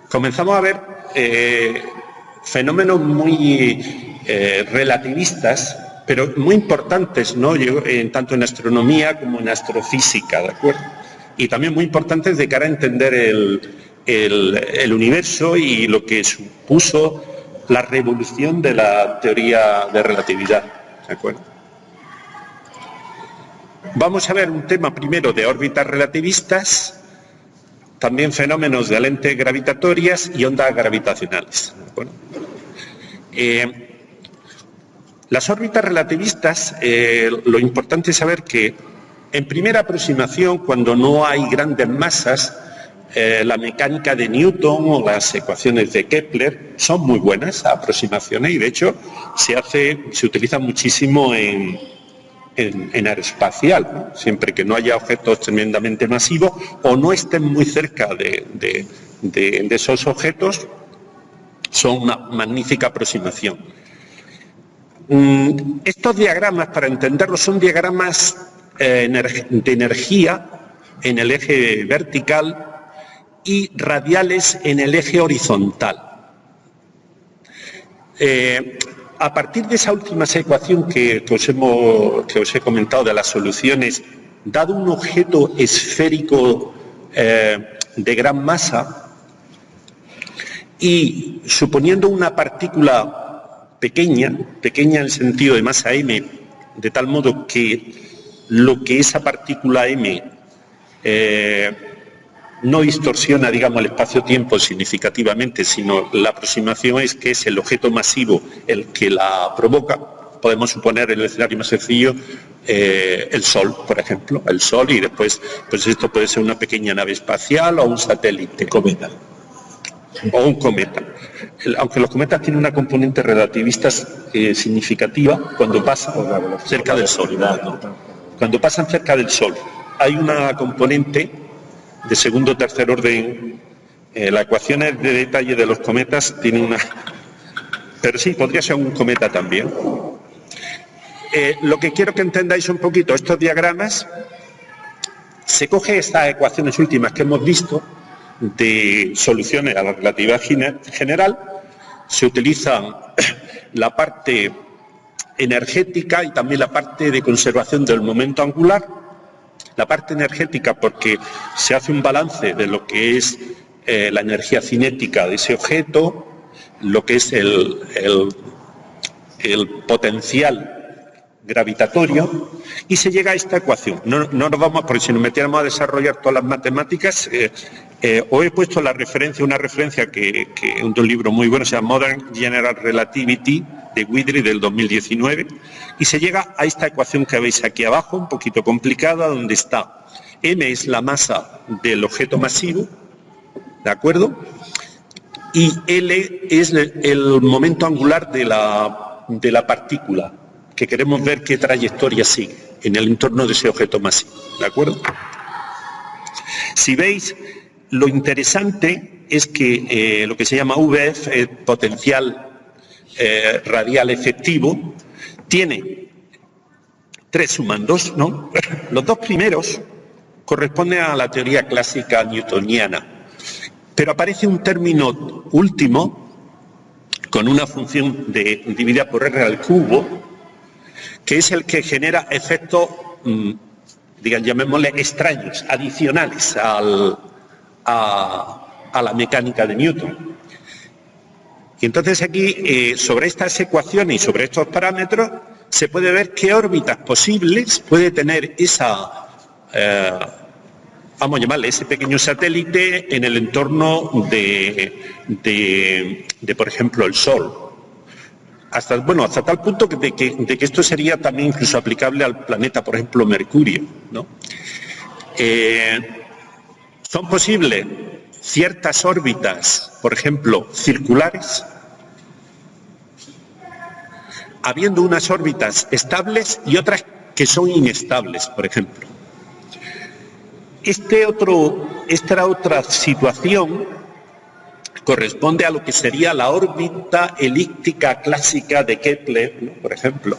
comenzamos a ver fenómenos muy relativistas, pero muy importantes, ¿no? Tanto en astronomía como en astrofísica, ¿de acuerdo? Y también muy importantes de cara a entender el universo y lo que supuso la revolución de la teoría de relatividad, ¿de acuerdo? Vamos a ver un tema primero de órbitas relativistas, también fenómenos de lentes gravitatorias y ondas gravitacionales, ¿de acuerdo? Las órbitas relativistas, lo importante es saber que en primera aproximación, cuando no hay grandes masas, la mecánica de Newton o las ecuaciones de Kepler son muy buenas aproximaciones y de hecho se utiliza muchísimo en aeroespacial, ¿no? Siempre que no haya objetos tremendamente masivos o no estén muy cerca de esos objetos, son una magnífica aproximación. Estos diagramas, para entenderlos, son diagramas de energía en el eje vertical y radiales en el eje horizontal. A partir de esa última ecuación que os he comentado de las soluciones, dado un objeto esférico de gran masa y suponiendo una partícula pequeña en el sentido de masa m, de tal modo que lo que esa partícula m no distorsiona, digamos, el espacio-tiempo significativamente, sino la aproximación es que es el objeto masivo el que la provoca. Podemos suponer el escenario más sencillo, el Sol, por ejemplo, el Sol, y después, pues esto puede ser una pequeña nave espacial o un satélite. Cometa. O un cometa. Aunque los cometas tienen una componente relativista significativa cuando pasan cerca del Sol. Cuando pasan cerca del Sol, hay una componente de segundo o tercer orden. Las ecuaciones de detalle de los cometas tienen una... Pero sí, podría ser un cometa también. Lo que quiero que entendáis un poquito, estos diagramas, se coge estas ecuaciones últimas que hemos visto de soluciones a la relatividad general, se utilizan la parte energética y también la parte de conservación del momento angular. La parte energética porque se hace un balance de lo que es la energía cinética de ese objeto, lo que es el potencial gravitatorio, y se llega a esta ecuación. No nos vamos, porque si nos metiéramos a desarrollar todas las matemáticas, os he puesto una referencia que es un libro muy bueno, se llama Modern General Relativity, de Widry, del 2019, y se llega a esta ecuación que veis aquí abajo, un poquito complicada, donde está m es la masa del objeto masivo, ¿de acuerdo? Y L es el momento angular de la partícula, que queremos ver qué trayectoria sigue en el entorno de ese objeto masivo, ¿de acuerdo? Si veis, lo interesante es que lo que se llama VF, potencial radial efectivo, tiene tres sumandos, ¿no? Los dos primeros corresponden a la teoría clásica newtoniana, pero aparece un término último con una función dividida por r al cubo, que es el que genera efectos, llamémosle extraños, adicionales a la mecánica de Newton. Y entonces aquí, sobre estas ecuaciones y sobre estos parámetros, se puede ver qué órbitas posibles puede tener vamos a llamarle ese pequeño satélite en el entorno de por ejemplo, el Sol. Hasta tal punto de que esto sería también incluso aplicable al planeta, por ejemplo, Mercurio, ¿no? Son posibles ciertas órbitas, por ejemplo, circulares, habiendo unas órbitas estables y otras que son inestables, por ejemplo. Esta otra situación corresponde a lo que sería la órbita elíptica clásica de Kepler, ¿no? Por ejemplo.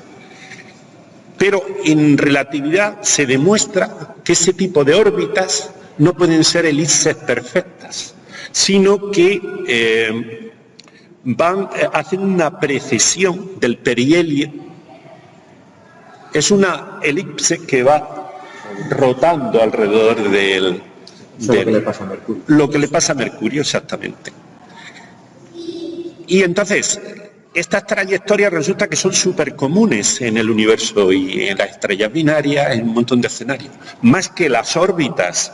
Pero en relatividad se demuestra que ese tipo de órbitas no pueden ser elipses perfectas, sino que hacen una precesión del perihelio. Es una elipse que va rotando alrededor del... Lo que le pasa a Mercurio. Lo que le pasa a Mercurio, exactamente. Y entonces, estas trayectorias resulta que son súper comunes en el universo y en las estrellas binarias, en un montón de escenarios. Más que las órbitas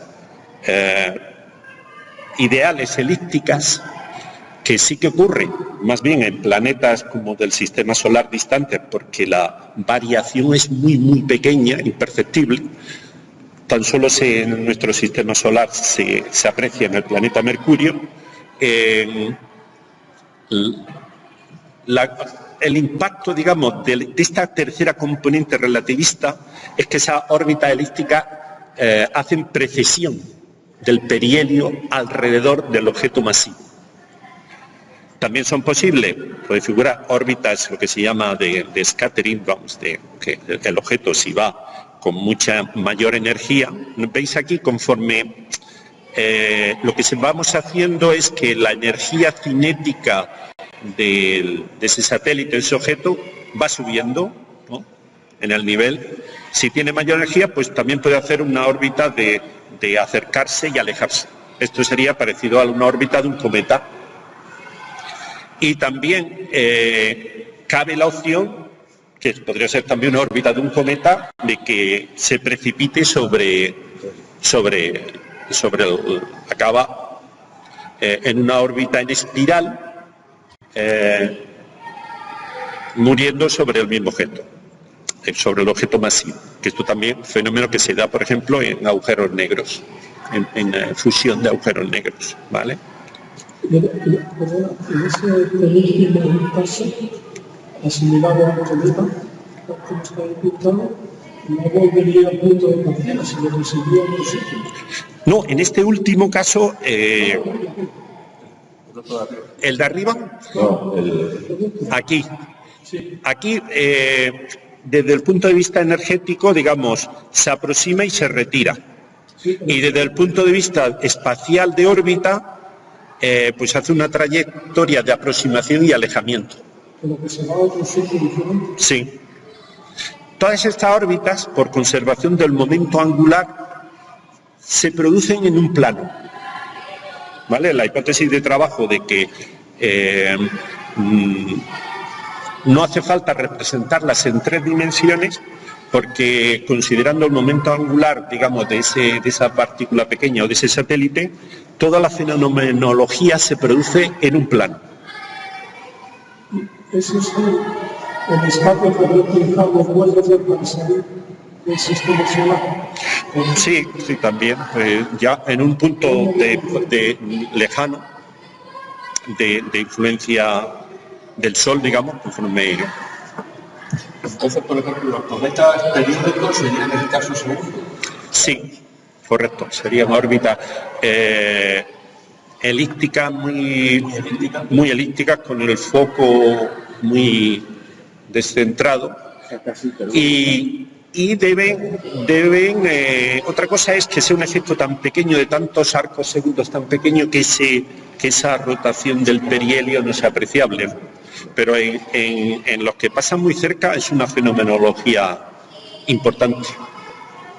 ideales elípticas, que sí que ocurre más bien en planetas como del sistema solar distante, porque la variación es muy, muy pequeña, imperceptible. Tan solo en nuestro sistema solar se aprecia en el planeta Mercurio. El impacto, digamos, de esta tercera componente relativista es que esa órbita elíptica hacen precesión del perihelio alrededor del objeto masivo. También son posibles, puede figurar órbitas, lo que se llama de scattering, vamos, de que el objeto si va con mucha mayor energía. Veis aquí, conforme lo que vamos haciendo es que la energía cinética de ese satélite, de ese objeto, va subiendo, ¿no?, en el nivel. Si tiene mayor energía, pues también puede hacer una órbita de acercarse y alejarse. Esto sería parecido a una órbita de un cometa. Y también cabe la opción, que podría ser también una órbita de un cometa, de que se precipite acaba en una órbita en espiral, muriendo sobre el mismo objeto, sobre el objeto masivo. Que esto también es un fenómeno que se da, por ejemplo, en agujeros negros, en fusión de agujeros negros, ¿vale? En ese penúltimo caso, asimilado a un cometa, como está pintado, no volvería al punto de partida, sino que seguiría en otro sitio. No, en este último caso, ¿el de arriba? No, Aquí. Aquí, desde el punto de vista energético, digamos, se aproxima y se retira. Y desde el punto de vista espacial de órbita, pues hace una trayectoria de aproximación y alejamiento. Pero que se va a otro sitio diferente. Sí. Todas estas órbitas, por conservación del momento angular, se producen en un plano. ¿Vale? La hipótesis de trabajo de que no hace falta representarlas en 3 dimensiones, porque considerando el momento angular, digamos, de esa partícula pequeña o de ese satélite, toda la fenomenología se produce en un plano. Ese es el escape que había utilizado puede hacer para salir del sistema solar. Sí, también. Ya en un punto de lejano, de influencia del Sol, digamos, conforme... Entonces, por ejemplo, los cometas periódicos serían en el caso segundo. Sí, correcto. Sería una órbita elíptica, muy elíptica, con el foco muy descentrado. Y deben otra cosa es que sea un efecto tan pequeño, de tantos arcos segundos tan pequeño, que esa rotación del perihelio no sea apreciable. Pero en los que pasan muy cerca es una fenomenología importante.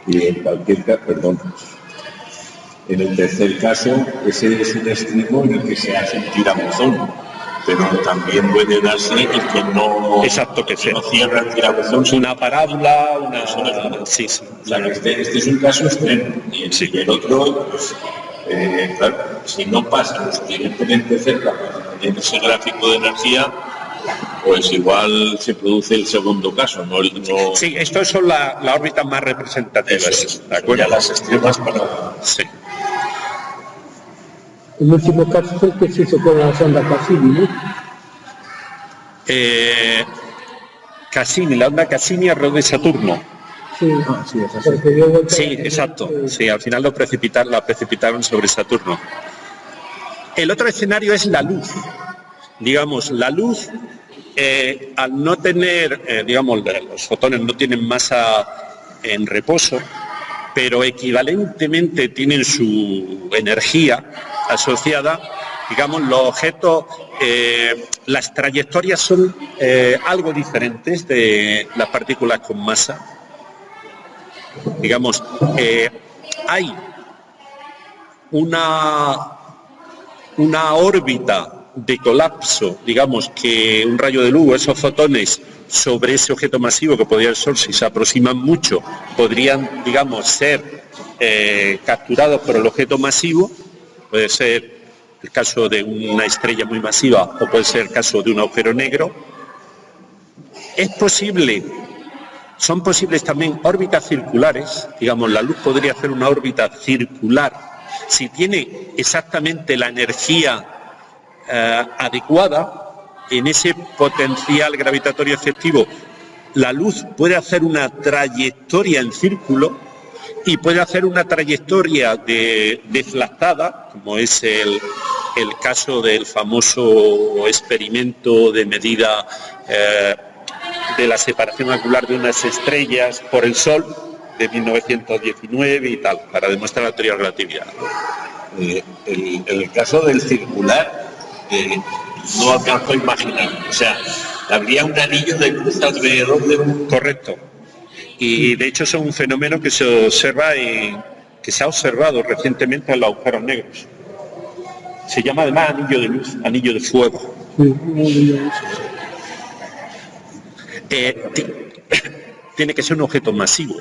Y en cualquier caso, perdón, en el tercer caso, ese es un extremo en el que se hace un tirabuzón, pero también puede darse el que no, exacto, que no cierra el tirabuzón. Una parábola, sí. O sea, este es un caso extremo. Y el otro, pues, claro, si no pasa lo suficientemente cerca en ese gráfico de energía, pues igual se produce el segundo caso. No... Sí, estos son las órbitas más representativas. ¿De acuerdo? Ya las extremas para... Sí. El último caso es el que se hizo con la sonda Cassini, ¿no? Cassini, la onda Cassini alrededor de Saturno. Sí, Sí, exacto. Sí, al final la precipitaron sobre Saturno. El otro escenario es la luz. Digamos, la luz, al no tener, digamos, los fotones no tienen masa en reposo, pero equivalentemente tienen su energía, asociada, digamos, los objetos, las trayectorias son algo diferentes de las partículas con masa. Digamos, hay una órbita de colapso, digamos, que un rayo de luz, esos fotones sobre ese objeto masivo que podría ser el Sol, si se aproximan mucho, podrían, digamos, ser capturados por el objeto masivo. Puede ser el caso de una estrella muy masiva o puede ser el caso de un agujero negro. Es posible, son posibles también órbitas circulares, digamos, la luz podría hacer una órbita circular si tiene exactamente la energía adecuada. En ese potencial gravitatorio efectivo, la luz puede hacer una trayectoria en círculo y puede hacer una trayectoria deflactada, como es el caso del famoso experimento de medida de la separación angular de unas estrellas por el Sol de 1919 y tal, para demostrar la teoría de la relatividad. El caso del circular no alcanzo a imaginar. O sea, habría un anillo de luz alrededor de un... Correcto. Y de hecho es un fenómeno que se observa que se ha observado recientemente en los agujeros negros. Se llama además anillo de luz, anillo de fuego. Tiene que ser un objeto masivo,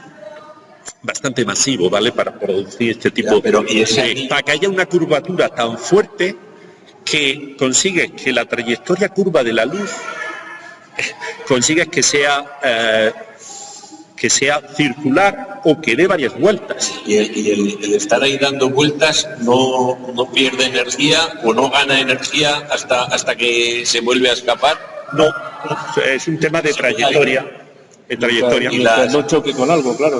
bastante masivo, ¿vale? Para producir este tipo para que haya una curvatura tan fuerte que consigue que la trayectoria curva de la luz consigue que sea circular o que dé varias vueltas. Y el estar ahí dando vueltas no pierde energía o no gana energía hasta que se vuelve a escapar. No, es un tema de trayectoria. Y no choque con algo, claro.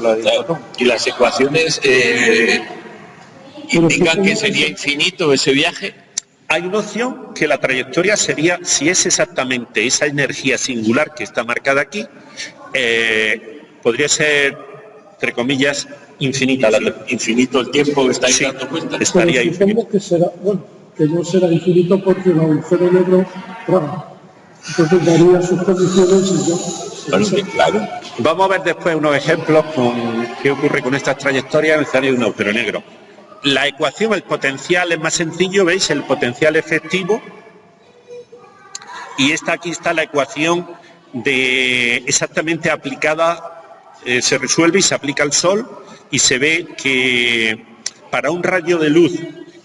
Y las ecuaciones indican que sería infinito ese viaje. Hay una opción que la trayectoria sería, si es exactamente esa energía singular que está marcada aquí, podría ser, entre comillas, infinita. Infinito el tiempo que estáis dando cuenta. Estaría infinito. Que será, que no será infinito porque el agujero negro, entonces daría sus condiciones y ya. Claro. Vamos a ver después unos ejemplos con qué ocurre con estas trayectorias en el escenario de un agujero negro. La ecuación, el potencial es más sencillo, ¿veis? El potencial efectivo. Y aquí está la ecuación exactamente aplicada, se resuelve y se aplica al Sol y se ve que para un rayo de luz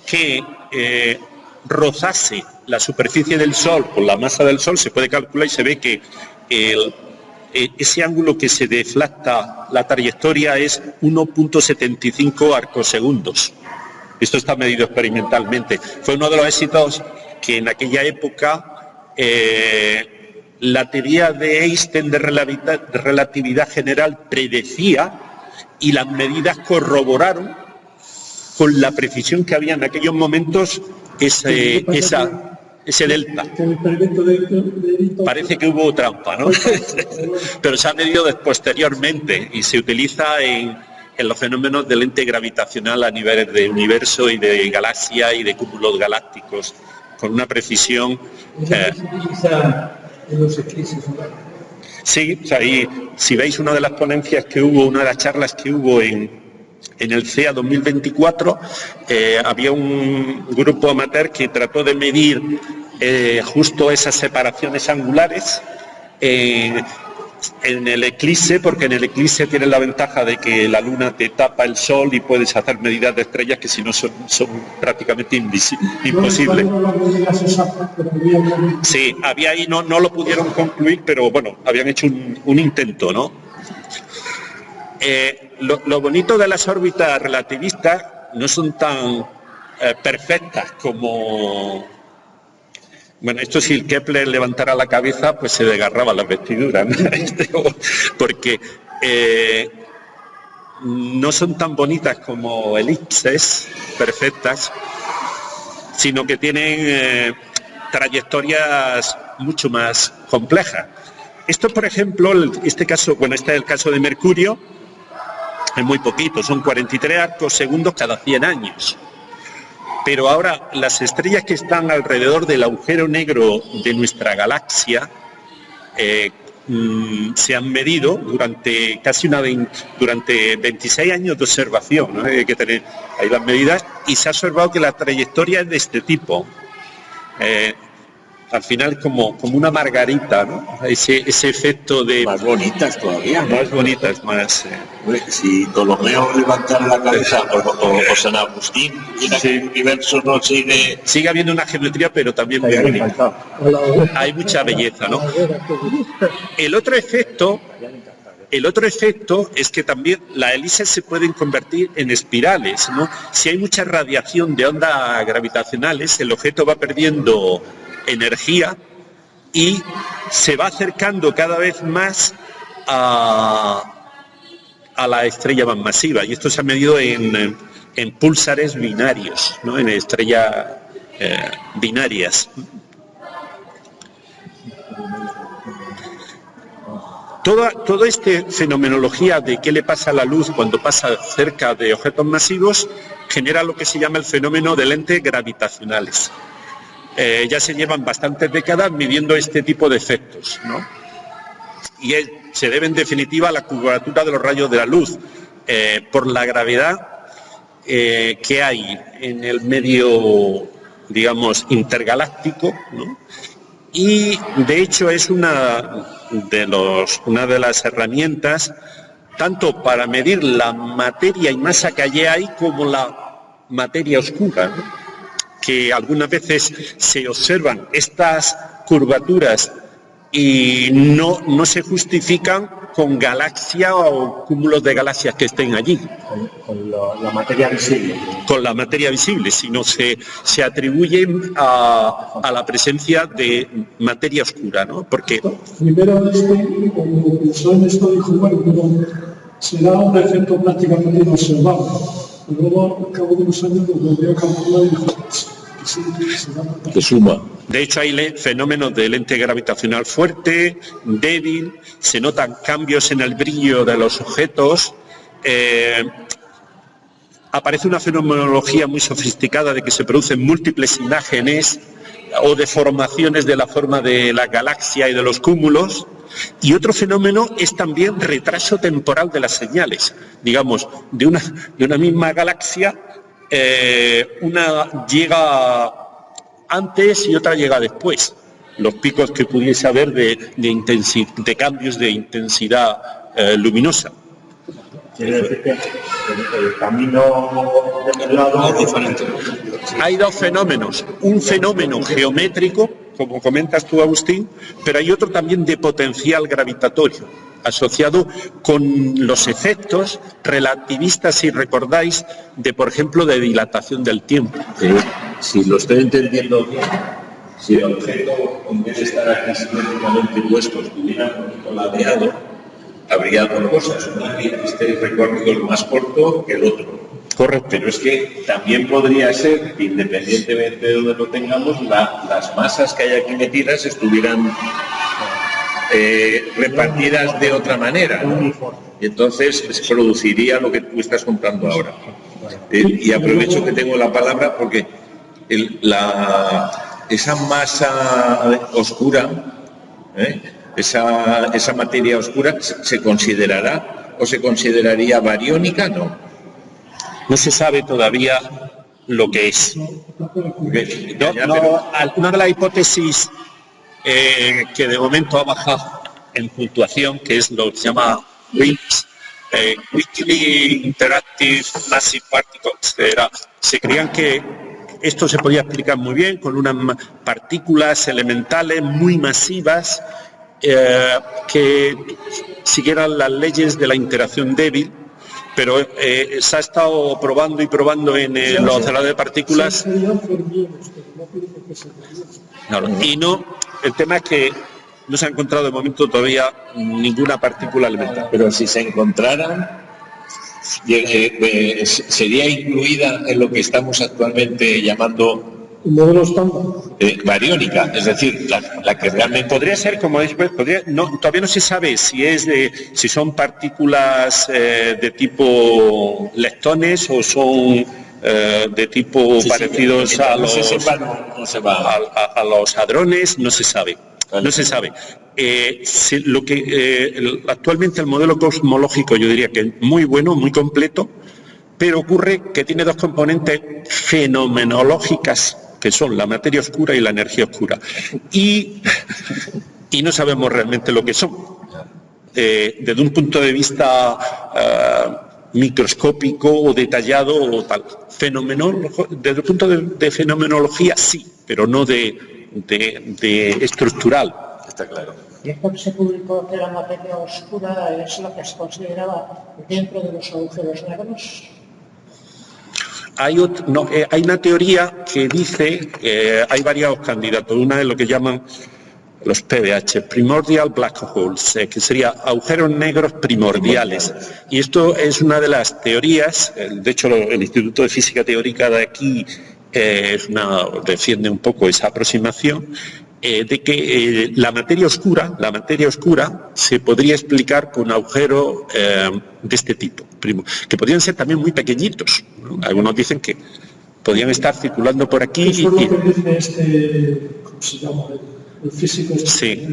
que rozase la superficie del Sol con la masa del Sol, se puede calcular y se ve que ese ángulo que se deflacta la trayectoria es 1.75 arcosegundos. Esto está medido experimentalmente. Fue uno de los éxitos que en aquella época la teoría de Einstein de relatividad general predecía y las medidas corroboraron con la precisión que había en aquellos momentos ese delta. Parece que hubo trampa, ¿no? Pero se ha medido posteriormente y se utiliza en los fenómenos de lente gravitacional a niveles de universo y de galaxia y de cúmulos galácticos, con una precisión... en los eclipses solares. Sí, o sea, si veis una de las ponencias que hubo, una de las charlas que hubo en el CEA 2024, había un grupo amateur que trató de medir justo esas separaciones angulares en el eclipse, porque en el eclipse tienes la ventaja de que la luna te tapa el sol y puedes hacer medidas de estrellas que si no son prácticamente imposibles. Sí, había ahí, no lo pudieron concluir, pero bueno, habían hecho un intento, ¿no? Lo bonito de las órbitas relativistas no son tan perfectas como... Bueno, esto si el Kepler levantara la cabeza, pues se desgarraba las vestiduras, ¿no? Porque no son tan bonitas como elipses perfectas, sino que tienen trayectorias mucho más complejas. Esto, por ejemplo, este es el caso de Mercurio, es muy poquito, son 43 arcos segundos cada 100 años. Pero ahora las estrellas que están alrededor del agujero negro de nuestra galaxia se han medido durante durante 26 años de observación, ¿no? Hay que tener ahí las medidas, y se ha observado que la trayectoria es de este tipo. Al final como una margarita, ¿no? Ese efecto de... Más bonitas todavía, ¿no? Más bonitas, más... Si Ptolomeo levantara la cabeza o San Agustín, mira que el universo no sigue... Sigue habiendo una geometría, pero también muy bonita. Hay mucha belleza, ¿no? El otro efecto es que también las hélices se pueden convertir en espirales, ¿no? Si hay mucha radiación de ondas gravitacionales, el objeto va perdiendo energía y se va acercando cada vez más a la estrella más masiva. Y esto se ha medido en púlsares binarios, ¿no? En estrellas binarias. Toda esta fenomenología de qué le pasa a la luz cuando pasa cerca de objetos masivos genera lo que se llama el fenómeno de lentes gravitacionales. Ya se llevan bastantes décadas midiendo este tipo de efectos, ¿no? Y se debe en definitiva a la curvatura de los rayos de la luz, por la gravedad que hay en el medio, digamos, intergaláctico, ¿no? Y de hecho es una de las herramientas tanto para medir la materia y masa que allí hay como la materia oscura, ¿no? Que algunas veces se observan estas curvaturas y no se justifican con galaxias o cúmulos de galaxias que estén allí. Con la materia visible. Con la materia visible, sino se atribuyen a la presencia de materia oscura, ¿no? Porque... Primero, cuando pensó en esto, dijo, bueno, pero será un efecto prácticamente inobservable. Pero luego, al cabo de unos años, lo volvió a calcular y dijo que suma. De hecho, hay fenómenos de lente gravitacional fuerte, débil, se notan cambios en el brillo de los objetos, aparece una fenomenología muy sofisticada de que se producen múltiples imágenes o deformaciones de la forma de la galaxia y de los cúmulos. Y otro fenómeno es también retraso temporal de las señales. Digamos, de una misma galaxia, una llega antes y otra llega después. Los picos que pudiese haber de cambios de intensidad luminosa. Quiere decir que el camino del lado es diferente. Hay dos fenómenos. Un fenómeno geométrico, como comentas tú, Agustín, pero hay otro también de potencial gravitatorio, asociado con los efectos relativistas, si recordáis, por ejemplo, de dilatación del tiempo. Si lo estoy entendiendo bien, si el objeto, en vez de estar aquí simétricamente puesto, estuviera un poquito ladeado, habría dos cosas. Una, que este recorrido es más corto que el otro. Correcto. Pero es que también podría ser que, independientemente de donde lo tengamos, las masas que hay aquí metidas estuvieran repartidas de otra manera, ¿no? Y entonces se produciría lo que tú estás contando ahora. Y aprovecho que tengo la palabra porque esa masa oscura, esa materia oscura, ¿se considerará o se consideraría bariónica? No se sabe todavía lo que es. Una de las hipótesis que de momento ha bajado en puntuación, que es lo que se llama WIMPs, Weakly Interactive Massive Particles, se creían que esto se podía explicar muy bien con unas partículas elementales muy masivas que siguieran las leyes de la interacción débil, pero se ha estado probando y probando en los aceleradores de partículas. Y el tema es que no se ha encontrado de momento todavía ninguna partícula elemental. Pero si se encontraran, sería incluida en lo que estamos actualmente llamando modelo estándar. Bariónica, es decir, la que realmente podría ser, como después, todavía no se sabe si son partículas de tipo leptones o son de tipo parecidos a los a los hadrones, no se sabe. No se sabe. Actualmente el modelo cosmológico yo diría que es muy bueno, muy completo, pero ocurre que tiene dos componentes fenomenológicas, que son la materia oscura y la energía oscura. Y no sabemos realmente lo que son. Desde un punto de vista microscópico o detallado o tal. Desde el punto de fenomenología sí, pero no de estructural. Está claro. Y esto que se publicó que la materia oscura es la que se consideraba dentro de los agujeros negros. Hay una teoría que dice, hay varios candidatos, una es lo que llaman los PBH, Primordial Black Holes, que sería agujeros negros primordiales. Y esto es una de las teorías, de hecho el Instituto de Física Teórica de aquí defiende un poco esa aproximación, de que la materia oscura se podría explicar con agujeros de este tipo, que podrían ser también muy pequeñitos, ¿no? Algunos dicen que podrían estar circulando por aquí. Eso es lo que dice ¿cómo se llama? El físico. Sí,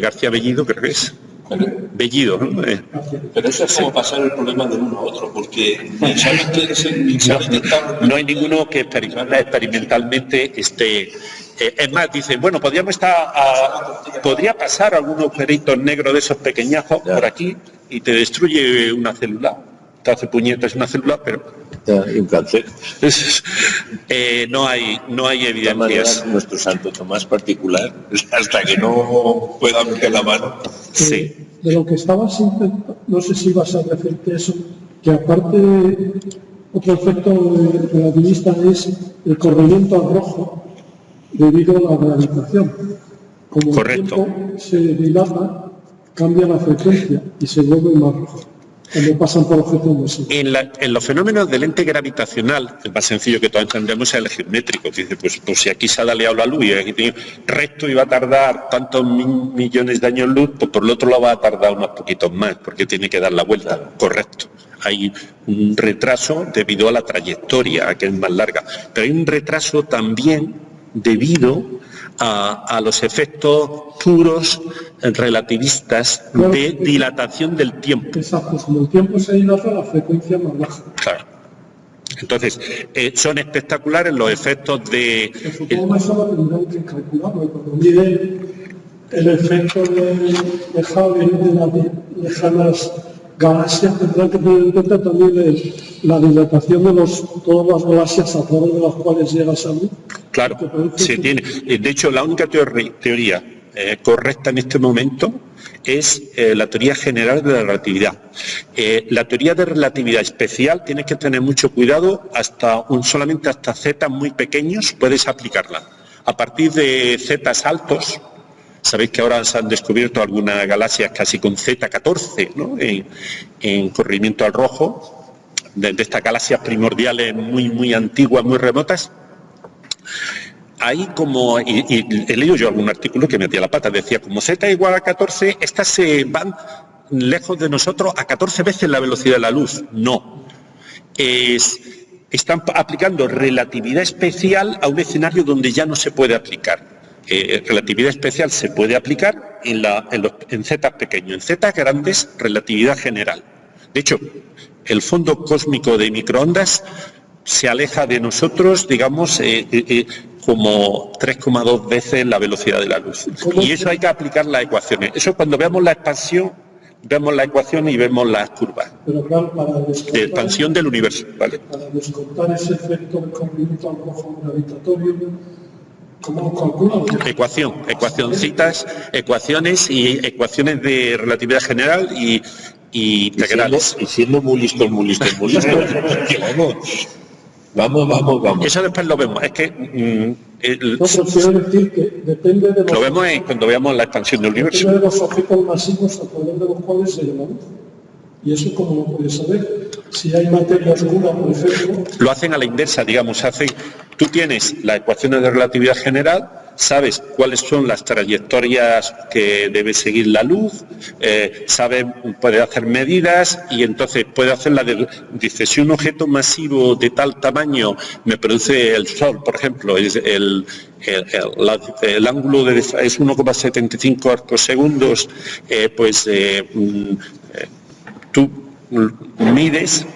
García Bellido creo que es. Bellido, ¿no? Pero eso es como pasar el problema de uno a otro, porque no hay ninguno que experimentalmente esté. Es más, dicen, bueno, podría pasar algún agujerito negro de esos pequeñajos por aquí y te destruye una célula. Te hace puñetas una célula, pero y un cáncer. No hay evidencias. Nuestro santo Tomás particular, hasta que no pueda meter la mano. Sí. De lo que estabas intentando, no sé si vas a referirte a eso, que aparte otro efecto relativista es el corrimiento al rojo debido a la gravitación. Como correcto. El tiempo se dilata, cambia la frecuencia y se vuelve más rojo. Cuando pasan por objetos en los fenómenos del lente gravitacional, el más sencillo que todos entendemos es el geométrico. Dice, pues si aquí se ha daleado la luz y aquí tiene recto y va a tardar tantos millones de años luz, pues por el otro lado va a tardar unos poquitos más, porque tiene que dar la vuelta. Claro. Correcto. Hay un retraso debido a la trayectoria, que es más larga. Pero hay un retraso también debido a los efectos puros relativistas de dilatación del tiempo. Exacto, como el tiempo se dilata, la frecuencia más baja. Claro. Entonces, son espectaculares los efectos de... Supongo que eso lo tendrán que calcularlo, cuando miden el efecto de Hubble de las lejanas galaxias, tendrán que tener en cuenta también la dilatación de todas las galaxias a través de las cuales llega esa luz. Claro, se tiene. De hecho, la única teoría correcta en este momento es la teoría general de la relatividad. La teoría de relatividad especial tienes que tener mucho cuidado, solamente hasta zetas muy pequeños puedes aplicarla. A partir de zetas altos, sabéis que ahora se han descubierto algunas galaxias casi con Z14, ¿no? en corrimiento al rojo, de estas galaxias primordiales muy antiguas, muy remotas. Ahí y he leído yo algún artículo que metía la pata, decía como Z igual a 14, estas se van lejos de nosotros a 14 veces la velocidad de la luz. No. Están aplicando relatividad especial a un escenario donde ya no se puede aplicar. Relatividad especial se puede aplicar en zetas pequeños, en zetas grandes, relatividad general. De hecho, el fondo cósmico de microondas se aleja de nosotros, digamos, como 3,2 veces la velocidad de la luz. Y eso hay que aplicar las ecuaciones. Eso cuando veamos la expansión, vemos la ecuación y vemos las curvas. Pero claro, de expansión del universo. ¿Vale? Para descontar ese efecto de corrimiento al rojo gravitatorio, ¿cómo lo calculamos? Ecuacioncitas, ecuaciones y ecuaciones de relatividad general y integrales. Y siendo muy listos. Vamos. Eso después lo vemos. Es que quiero decir que depende de lo vemos cuando veamos la expansión del universo. Depende de los objetos masivos a través de los cuales se lleva luz. ¿Y eso cómo lo puedes saber? Si hay materia oscura, por ejemplo. Lo hacen a la inversa, digamos. Tú tienes las ecuaciones de relatividad general, sabes cuáles son las trayectorias que debe seguir la luz, puede hacer medidas y entonces puede hacer dice, si un objeto masivo de tal tamaño me produce el Sol, por ejemplo, el ángulo es 1,75 arcosegundos, tú mides.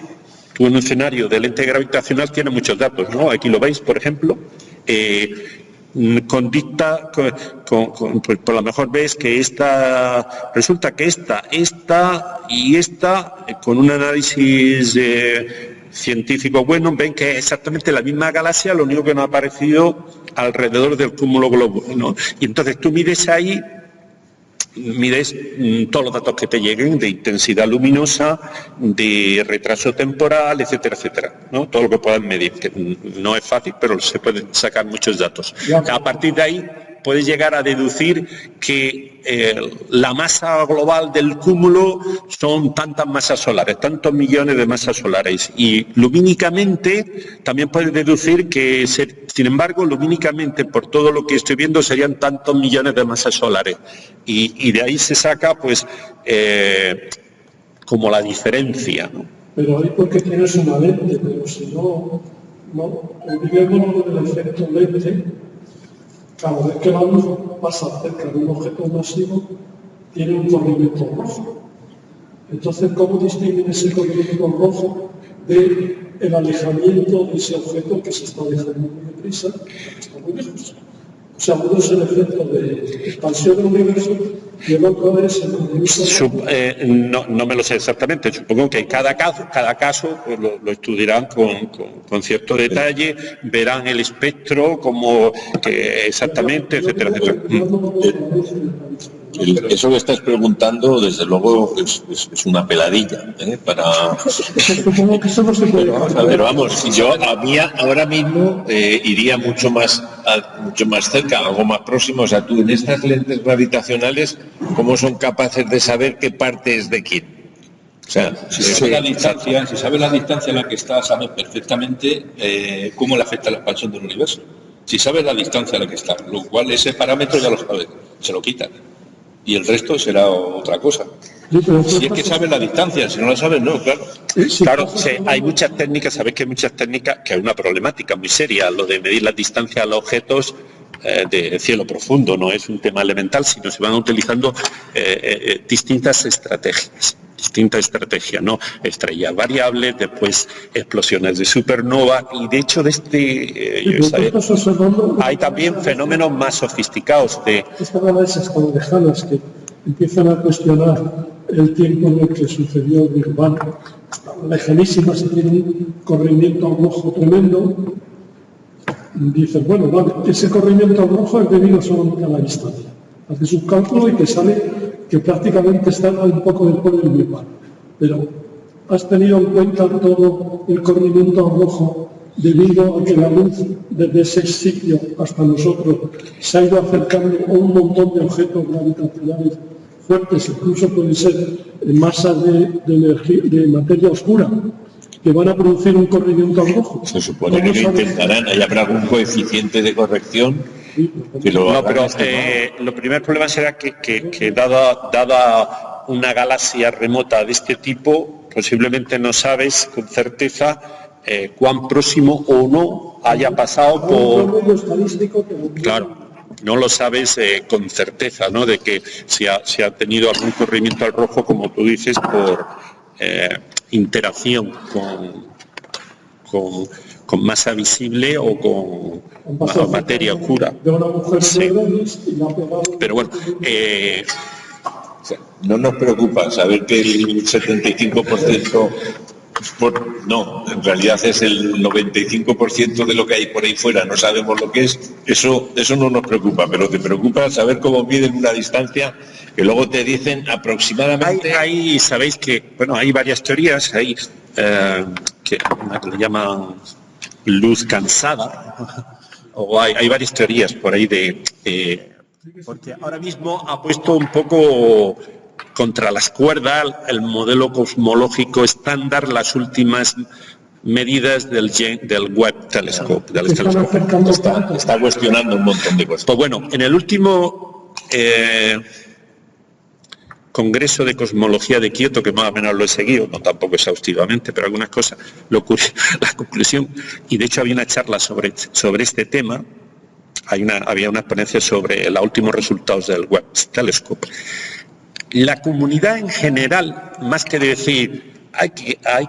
Tú en un escenario de lente gravitacional tienes muchos datos, ¿no? Aquí lo veis, por ejemplo. Pues por lo mejor ves que resulta que esta y esta, con un análisis científico bueno, ven que es exactamente la misma galaxia, lo único que no ha aparecido alrededor del cúmulo globular, ¿no? Y entonces tú mides ahí, todos los datos que te lleguen de intensidad luminosa, de retraso temporal, etcétera, etcétera, ¿no? Todo lo que puedas medir, que no es fácil, pero se pueden sacar muchos datos. A partir de ahí puedes llegar a deducir que la masa global del cúmulo son tantas masas solares, tantos millones de masas solares. Y lumínicamente también puedes deducir que, sin embargo, lumínicamente, por todo lo que estoy viendo, serían tantos millones de masas solares. Y de ahí se saca, pues, como la diferencia, ¿no? Pero ahí porque tienes una lente, pero si no olvidémonos del efecto lente. Cada vez que la luz pasa cerca de un objeto masivo, tiene un corrimiento rojo. Entonces, ¿cómo distinguen ese corrimiento rojo del alejamiento de ese objeto que se está alejando muy deprisa, que está muy lejos? O sea, uno es el efecto de expansión del universo y el otro es el corrimiento. No me lo sé exactamente. Supongo que cada caso pues, lo estudiarán con cierto detalle, verán el espectro, como exactamente, etcétera, etcétera. Eso que estás preguntando, desde luego, es una peladilla, para... Supongo que eso no se puede... Pero vamos, yo a mí ahora mismo iría mucho más cerca, algo más próximo. O sea, tú en estas lentes gravitacionales, ¿cómo son capaces de saber qué parte es de quién? O sea, si sabes la distancia en la que está, sabes perfectamente cómo le afecta la expansión del universo. Si sabes la distancia en la que está, lo cual ese parámetro ya lo sabes, se lo quitan. Y el resto será otra cosa. Si es que sabes la distancia, si no la sabes, no, claro. Claro, sí, hay muchas técnicas, sabéis que hay muchas técnicas, que hay una problemática muy seria, lo de medir la distancia a los objetos de cielo profundo, no es un tema elemental, sino se van utilizando distintas estrategias, ¿no? Estrellas variables, después explosiones de supernova, y de hecho hay también fenómenos más sofisticados de... Estas galaxias tan lejanas que empiezan a cuestionar el tiempo en el que sucedió el Big Bang, lejanísimas y tienen un corrimiento rojo tremendo, dicen, bueno, vale, ese corrimiento rojo es debido solamente a la distancia. Haces un cálculo y te sale que prácticamente están un poco después del Big Bang. Pero has tenido en cuenta todo el corrimiento rojo debido a que la luz desde ese sitio hasta nosotros se ha ido acercando a un montón de objetos gravitacionales fuertes, incluso pueden ser masas de materia oscura, que van a producir un corrimiento rojo. Se supone que lo intentarán, habrá algún coeficiente de corrección que lo hagan. No, pero lo primer problema será que dada una galaxia remota de este tipo, posiblemente no sabes con certeza cuán próximo o no haya pasado por... Claro, no lo sabes con certeza, ¿no? De que si ha tenido algún corrimiento al rojo, como tú dices, por interacción con masa visible o con materia oscura. Sí. Pero bueno, no nos preocupa saber que el 75%, no, en realidad es el 95% de lo que hay por ahí fuera, no sabemos lo que es, eso no nos preocupa, pero te preocupa saber cómo miden una distancia que luego te dicen aproximadamente... Hay sabéis que, bueno, hay varias teorías, hay que le llaman luz cansada, o hay varias teorías por ahí porque ahora mismo ha puesto un poco contra las cuerdas el modelo cosmológico estándar, las últimas medidas del Webb Telescope. Del Están telescopio. acercando tanto. Está cuestionando un montón de cosas. Pues bueno, en el último Congreso de Cosmología de Kioto, que más o menos lo he seguido, no tampoco exhaustivamente, pero algunas cosas, la conclusión, y de hecho había una charla sobre este tema, había una ponencia sobre los últimos resultados del Webb Telescope. La comunidad en general, más que decir hay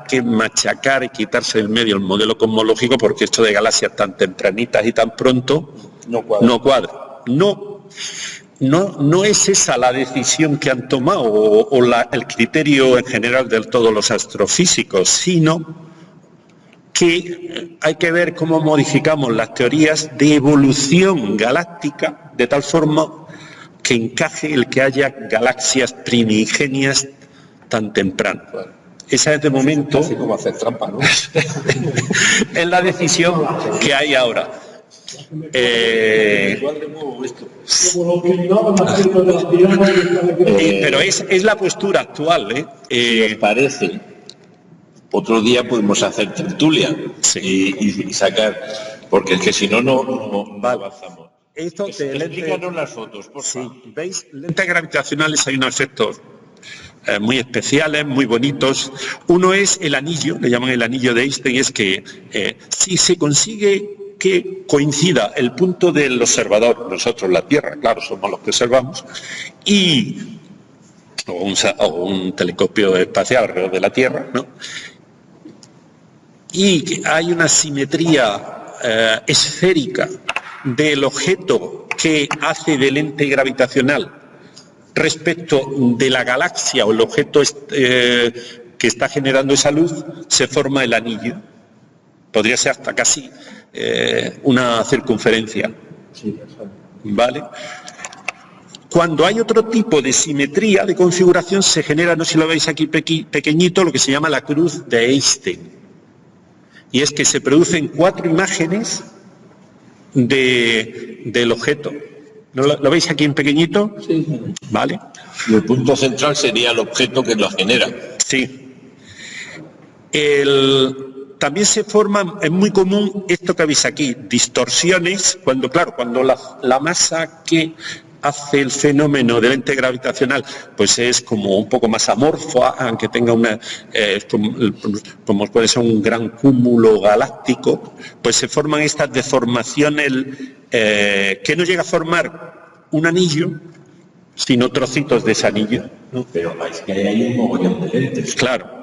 que machacar y quitarse del medio el modelo cosmológico porque esto de galaxias tan tempranitas y tan pronto no cuadra. No es esa la decisión que han tomado o el criterio en general de todos los astrofísicos, sino que hay que ver cómo modificamos las teorías de evolución galáctica de tal forma que encaje el que haya galaxias primigenias tan temprano. Esa es de momento Así como hacer trampa, ¿no? es la decisión que hay ahora. Como lo que llevaban haciendo las pirámides. Pero es la postura actual. Si os parece, otro día podemos hacer tertulia y sacar, porque es que si no avanzamos. Esto de Explícanos las fotos, por favor. Sí, ¿veis? Lentes gravitacionales hay unos efectos muy especiales, muy bonitos. Uno es el anillo, le llaman el anillo de Einstein, es que si se consigue que coincida el punto del observador, nosotros la Tierra, claro, somos los que observamos, o un telescopio espacial alrededor de la Tierra, ¿no? Y que hay una simetría esférica del objeto que hace de lente gravitacional respecto de la galaxia o el objeto que está generando esa luz, se forma el anillo. Podría ser hasta casi una circunferencia. ¿Vale? Cuando hay otro tipo de simetría, de configuración, se genera, no sé si lo veis aquí pequeñito, lo que se llama la cruz de Einstein. Y es que se producen 4 imágenes del objeto. ¿Lo veis aquí en pequeñito? Sí. ¿Vale? Y el punto central sería el objeto que lo genera. Sí. También se forman, es muy común esto que veis aquí, distorsiones, cuando la masa que hace el fenómeno de lente gravitacional, pues es como un poco más amorfa, aunque tenga como puede ser un gran cúmulo galáctico, pues se forman estas deformaciones que no llega a formar un anillo, sino trocitos de ese anillo, ¿no? Pero es que hay un mogollón de lentes. Claro,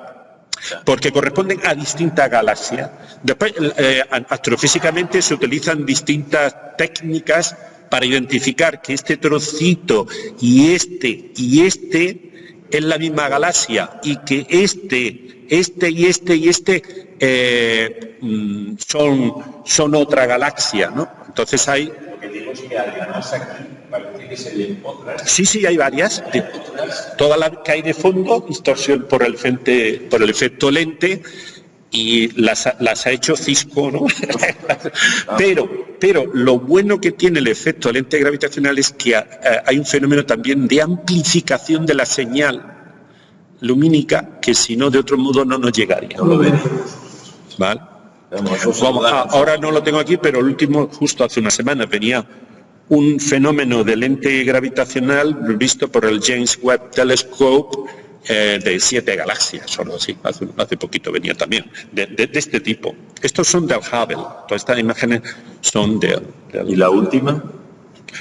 porque corresponden a distintas galaxias. Después, astrofísicamente se utilizan distintas técnicas para identificar que este trocito y este es la misma galaxia y que este son otra galaxia, ¿no? Entonces hay... Lo que digo es que además aquí parece que se ven otras. Sí, hay varias. Toda la que hay de fondo, distorsión por el efecto lente, y las ha hecho Cisco, ¿no? pero lo bueno que tiene el efecto lente gravitacional es que hay un fenómeno también de amplificación de la señal lumínica que si no de otro modo no nos llegaría. ¿Vale? Ahora no lo tengo aquí, pero el último, justo hace unas semanas, venía un fenómeno de lente gravitacional visto por el James Webb Telescope de 7 galaxias, solo así, hace poquito venía también, de este tipo. Estos son del Hubble, todas estas imágenes son del... ¿Y la última?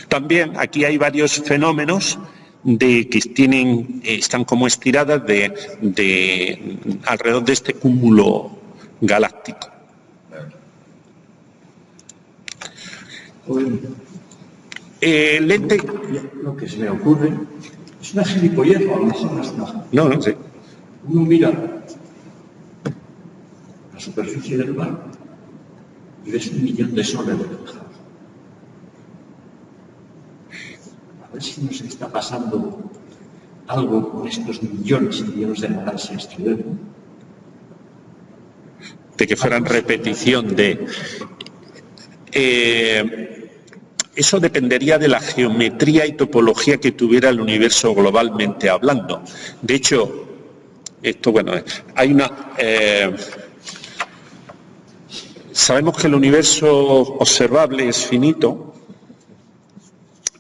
También aquí hay varios fenómenos que están como estiradas alrededor de este cúmulo galáctico. Lente... Lo que se me ocurre es una gilipollez, o a lo mejor no está. No sé. Uno mira la superficie del mar y ves 1 millón de soles reflejados. A ver si nos está pasando algo con estos millones y millones de galaxias que vemos. De que fueran repetición de... eso dependería de la geometría y topología que tuviera el universo globalmente hablando. De hecho, hay Sabemos que el universo observable es finito,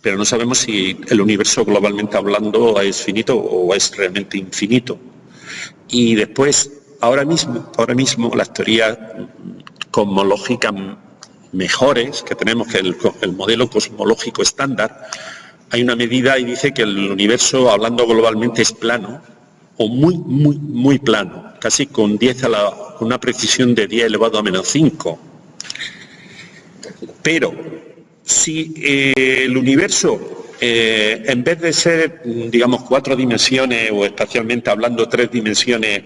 pero no sabemos si el universo globalmente hablando es finito o es realmente infinito. Y después, ahora mismo las teorías cosmológicas mejores que tenemos, que el modelo cosmológico estándar, hay una medida y dice que el universo, hablando globalmente, es plano, o muy plano, casi con una precisión de 10 elevado a menos 5. Pero si el universo, en vez de ser, digamos, 4 dimensiones o espacialmente hablando 3 dimensiones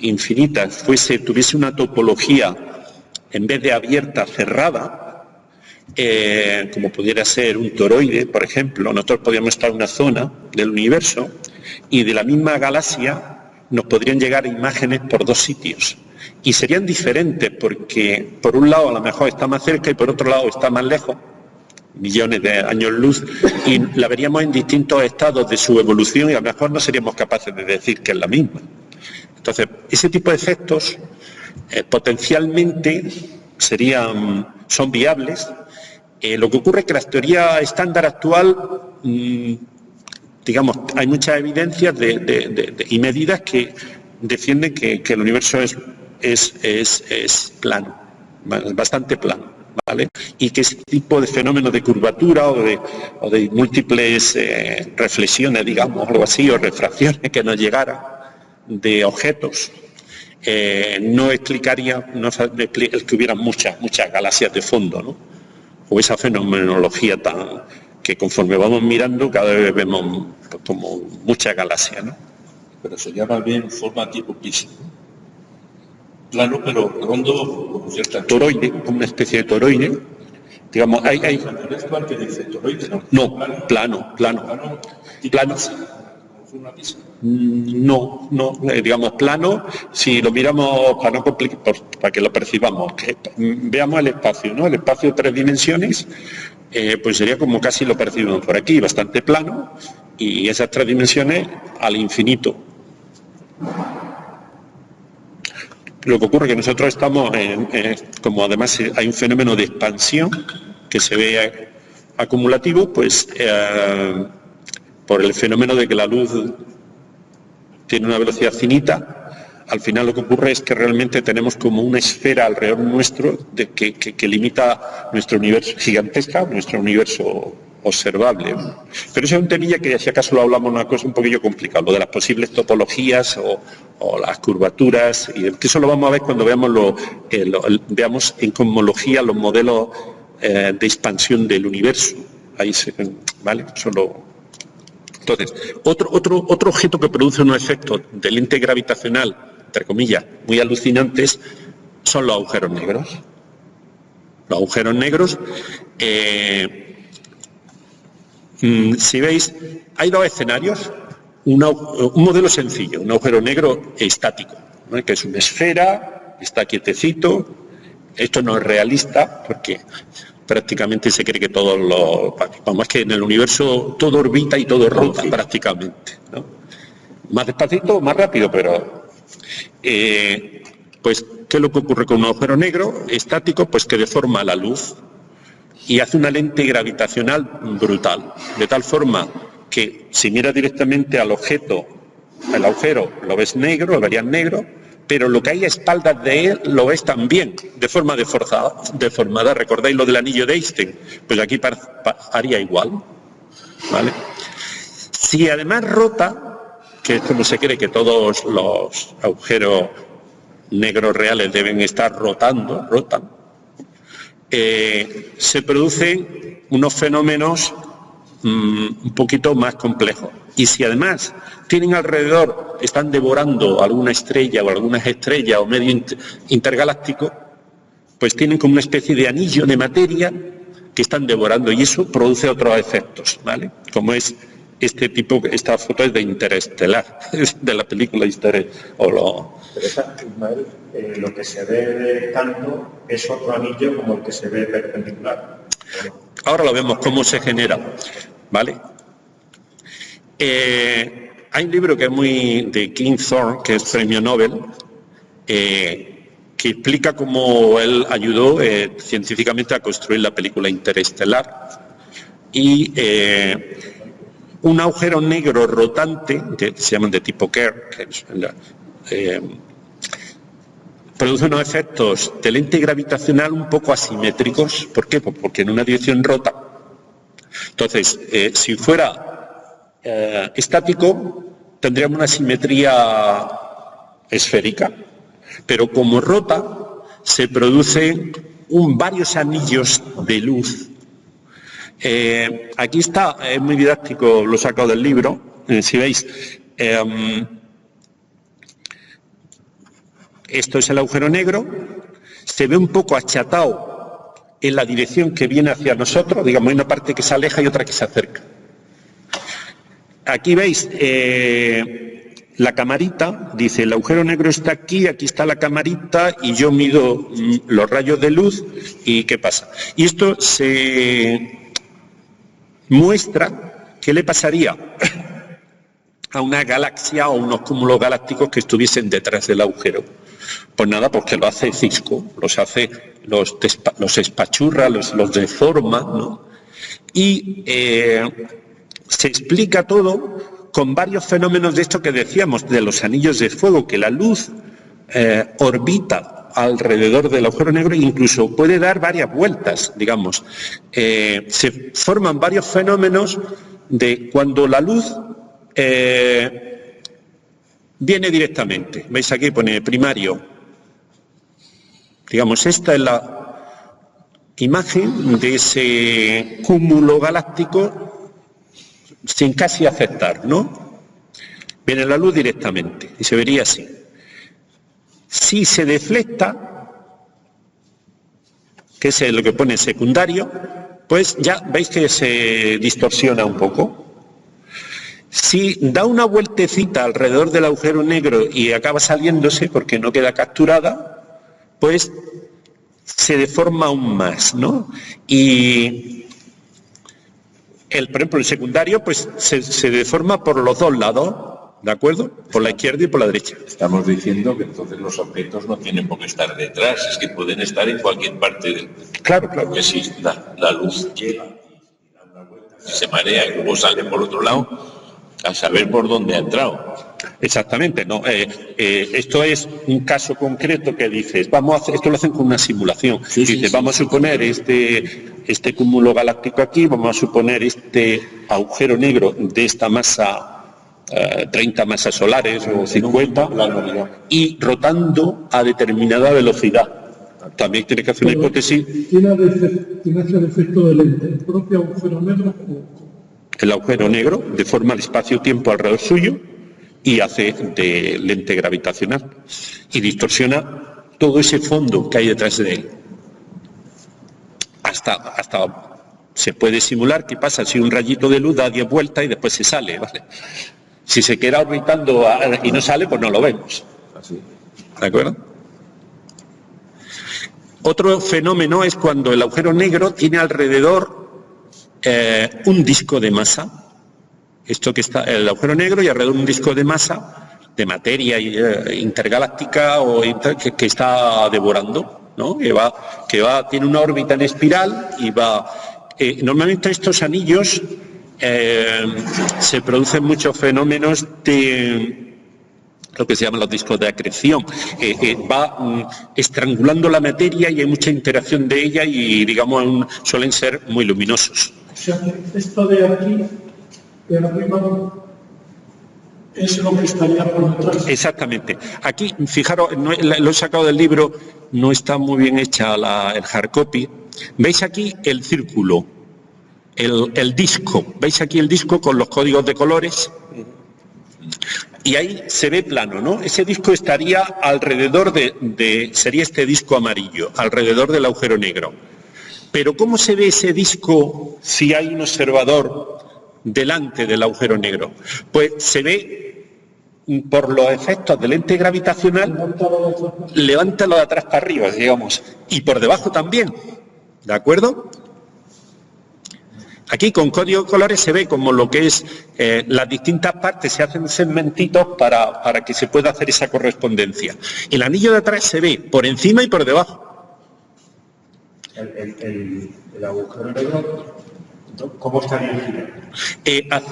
infinitas, tuviese una topología, en vez de abierta, cerrada, como pudiera ser un toroide, por ejemplo, nosotros podríamos estar en una zona del universo y de la misma galaxia nos podrían llegar imágenes por 2 sitios. Y serían diferentes porque, por un lado, a lo mejor está más cerca y por otro lado está más lejos, millones de años luz, y la veríamos en distintos estados de su evolución y a lo mejor no seríamos capaces de decir que es la misma. Entonces, ese tipo de efectos potencialmente son viables. Lo que ocurre es que la teoría estándar actual, digamos, hay muchas evidencias y medidas que defienden que el universo es plano, bastante plano, ¿vale? Y que ese tipo de fenómenos de curvatura o de múltiples reflexiones, digamos, algo así, o refracciones que nos llegaran de objetos, no explicaría el que hubiera muchas galaxias de fondo, ¿no? O esa fenomenología que conforme vamos mirando cada vez vemos como muchas galaxias, ¿no? Pero se llama bien forma tipo pisa, ¿no? Plano pero redondo con cierta toroide, una especie de toroide. Digamos, hay actual que dice toroide, ¿no? No, plano. No, digamos plano, si lo miramos para no complicar, para que lo percibamos, veamos el espacio, ¿no? El espacio de 3 dimensiones, pues sería como casi lo percibimos por aquí, bastante plano, y esas 3 dimensiones al infinito. Lo que ocurre es que nosotros estamos, como además hay un fenómeno de expansión que se ve acumulativo, pues por el fenómeno de que la luz tiene una velocidad finita, al final lo que ocurre es que realmente tenemos como una esfera alrededor nuestro que limita nuestro universo gigantesca, nuestro universo observable. Pero eso es un temilla que si acaso lo hablamos una cosa un poquillo complicada, lo de las posibles topologías o las curvaturas, y que eso lo vamos a ver cuando veamos en cosmología los modelos de expansión del universo. Ahí ¿vale? Entonces, otro objeto que produce unos efectos de lente gravitacional, entre comillas, muy alucinantes, son los agujeros negros. Los agujeros negros, si veis, hay 2 escenarios. Un modelo sencillo, un agujero negro estático, ¿no? Que es una esfera, está quietecito. Esto no es realista porque prácticamente se cree que es que en el universo todo orbita y todo rota prácticamente, ¿no? Más despacito, más rápido, pero pues ¿qué es lo que ocurre con un agujero negro estático? Pues que deforma la luz y hace una lente gravitacional brutal, de tal forma que si miras directamente al objeto, el agujero, lo ves negro, lo verías negro, pero lo que hay a espaldas de él lo ves también de forma deformada. ¿Recordáis lo del anillo de Einstein? Pues aquí haría igual, ¿vale? Si además rota, que es como se cree que todos los agujeros negros reales deben estar rotan, se producen unos fenómenos un poquito más complejos. Y si además tienen alrededor, están devorando alguna estrella o algunas estrellas o medio intergaláctico, pues tienen como una especie de anillo de materia que están devorando y eso produce otros efectos, ¿vale? Como es esta foto es de Interestelar, de la película Interestelar. Pero esa, Ismael, lo que se ve tanto es otro anillo como el que se ve perpendicular. Ahora lo vemos cómo se genera, ¿vale? Hay un libro que es de King Thorne, que es premio Nobel, que explica cómo él ayudó científicamente a construir la película Interestelar. Y un agujero negro rotante, que se llaman de tipo Kerr, produce unos efectos de lente gravitacional un poco asimétricos. ¿Por qué? Pues porque en una dirección rota. Entonces, si fuera estático, tendríamos una simetría esférica, pero como rota, se producen varios anillos de luz. Aquí está, es muy didáctico, lo he sacado del libro, si veis, esto es el agujero negro, se ve un poco achatado en la dirección que viene hacia nosotros, digamos, hay una parte que se aleja y otra que se acerca. Aquí veis la camarita, dice el agujero negro está aquí, aquí está la camarita y yo mido los rayos de luz y ¿qué pasa? Y esto se muestra qué le pasaría a una galaxia o unos cúmulos galácticos que estuviesen detrás del agujero. Pues nada, porque lo hace Cisco, los espachurra, los deforma, ¿no? Y se explica todo con varios fenómenos de esto que decíamos, de los anillos de fuego, que la luz orbita alrededor del agujero negro e incluso puede dar varias vueltas, digamos. Se forman varios fenómenos de cuando la luz viene directamente. ¿Veis aquí? Pone primario. Digamos, esta es la imagen de ese cúmulo galáctico sin casi aceptar, ¿no? Viene la luz directamente y se vería así. Si se deflecta, que es lo que pone secundario, pues ya veis que se distorsiona un poco. Si da una vueltecita alrededor del agujero negro y acaba saliéndose porque no queda capturada, pues se deforma aún más, ¿no? Y por ejemplo, el secundario pues se deforma por los dos lados, ¿de acuerdo? Por la izquierda y por la derecha. Estamos diciendo que entonces los objetos no tienen por qué estar detrás, es que pueden estar en cualquier parte del... Claro, claro. Porque si la luz llega y da una vuelta, si se marea y luego sale por otro lado, a saber por dónde ha entrado. Exactamente, no. Esto es un caso concreto que dices, esto lo hacen con una simulación. Vamos a suponer este cúmulo galáctico aquí, vamos a suponer este agujero negro de esta masa, 30 masas solares o 50, y rotando a determinada velocidad. También tiene que hacer una hipótesis. ¿Tiene el efecto de lente el propio agujero negro? El agujero negro deforma el espacio-tiempo alrededor suyo y hace de lente gravitacional y distorsiona todo ese fondo que hay detrás de él. Hasta se puede simular qué pasa si un rayito de luz da 10 vueltas y después se sale, ¿vale? Si se queda orbitando y no sale, pues no lo vemos. ¿De acuerdo? Otro fenómeno es cuando el agujero negro tiene alrededor un disco de masa. Esto que está el agujero negro y alrededor un disco de masa de materia intergaláctica o que está devorando, ¿no? Tiene una órbita en espiral y va. Normalmente estos anillos se producen muchos fenómenos de lo que se llaman los discos de acreción. Va estrangulando la materia y hay mucha interacción de ella y, digamos, suelen ser muy luminosos. O sea que esto de aquí, de arriba, es lo que estaría por detrás. Exactamente. Aquí, fijaros, lo he sacado del libro, no está muy bien hecha el hard copy. ¿Veis aquí el círculo? El disco. ¿Veis aquí el disco con los códigos de colores? Y ahí se ve plano, ¿no? Ese disco estaría alrededor sería este disco amarillo, alrededor del agujero negro. Pero ¿cómo se ve ese disco si hay un observador delante del agujero negro? Pues se ve por los efectos de lente gravitacional, levántalo de atrás para arriba, digamos, y por debajo también, ¿de acuerdo? Aquí con código de colores se ve como lo que es las distintas partes se hacen segmentitos para que se pueda hacer esa correspondencia. El anillo de atrás se ve por encima y por debajo. El agujero negro, ¿cómo estaría girando?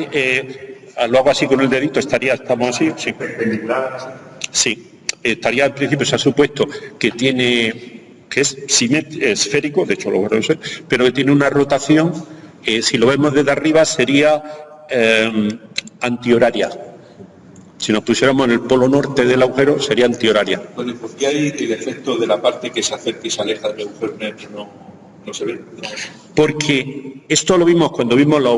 Lo hago así con el dedito, estamos así, sí. Perpendicular. Sí, estaría al principio, se ha supuesto que es esférico, de hecho lo sé, pero que tiene una rotación, si lo vemos desde arriba sería antihoraria. Si nos pusiéramos en el polo norte del agujero sería antihoraria. Bueno, ¿y por qué hay el efecto de la parte que se acerca y se aleja del agujero negro no se ve? No. Porque esto lo vimos cuando vimos los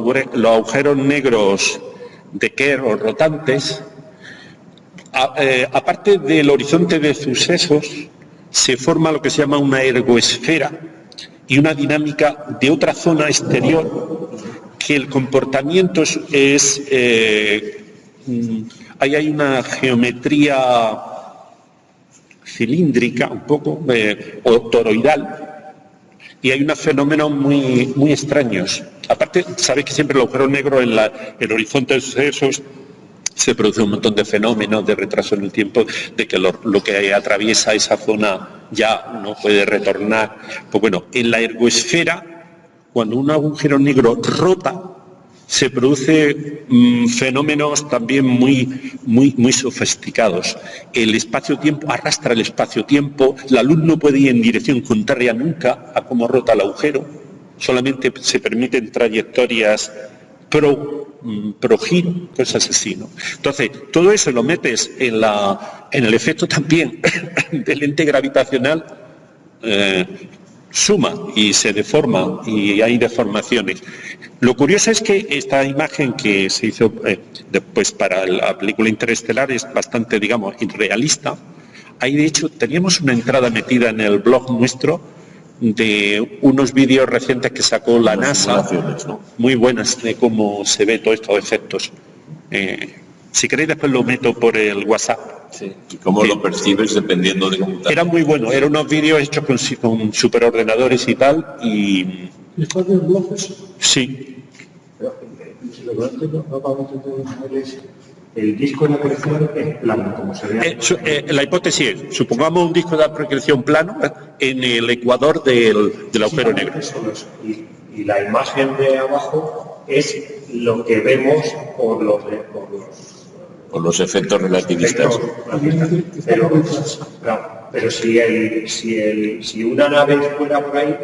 agujeros negros de Kerr o rotantes. Aparte del horizonte de sucesos, se forma lo que se llama una ergoesfera y una dinámica de otra zona exterior que el comportamiento es ahí hay una geometría cilíndrica un poco o toroidal y hay unos fenómenos muy, muy extraños. Aparte, sabéis que siempre el agujero negro en el horizonte de sucesos se produce un montón de fenómenos de retraso en el tiempo, de que lo que atraviesa esa zona ya no puede retornar. Pues bueno, en la ergoesfera, cuando un agujero negro rota, se produce fenómenos también muy, muy, muy sofisticados. El espacio-tiempo arrastra el espacio-tiempo, la luz no puede ir en dirección contraria nunca a cómo rota el agujero, solamente se permiten trayectorias pro giro, cosas así, ¿no? Entonces, todo eso lo metes en el efecto también del lente gravitacional, suma y se deforma y hay deformaciones. Lo curioso es que esta imagen que se hizo después para la película Interestelar es bastante, digamos, irrealista. Ahí, de hecho, teníamos una entrada metida en el blog nuestro de unos vídeos recientes que sacó la NASA, ¿no? Muy buenas de cómo se ve todos estos efectos. Si queréis después lo meto por el WhatsApp. Sí. ¿Y cómo lo percibes dependiendo de cómo? Era muy bueno, eran unos vídeos hechos con superordenadores y tal, y... ¿Está en el blog eso? Sí. Pero, si lo que no entiendo, no acabo de entender es el disco de acreción es plano, como se ve. La hipótesis es, supongamos un disco de acreción plano en el ecuador del agujero negro. Y la imagen de abajo es lo que vemos por los efectos relativistas. Pero si una nave fuera por ahí,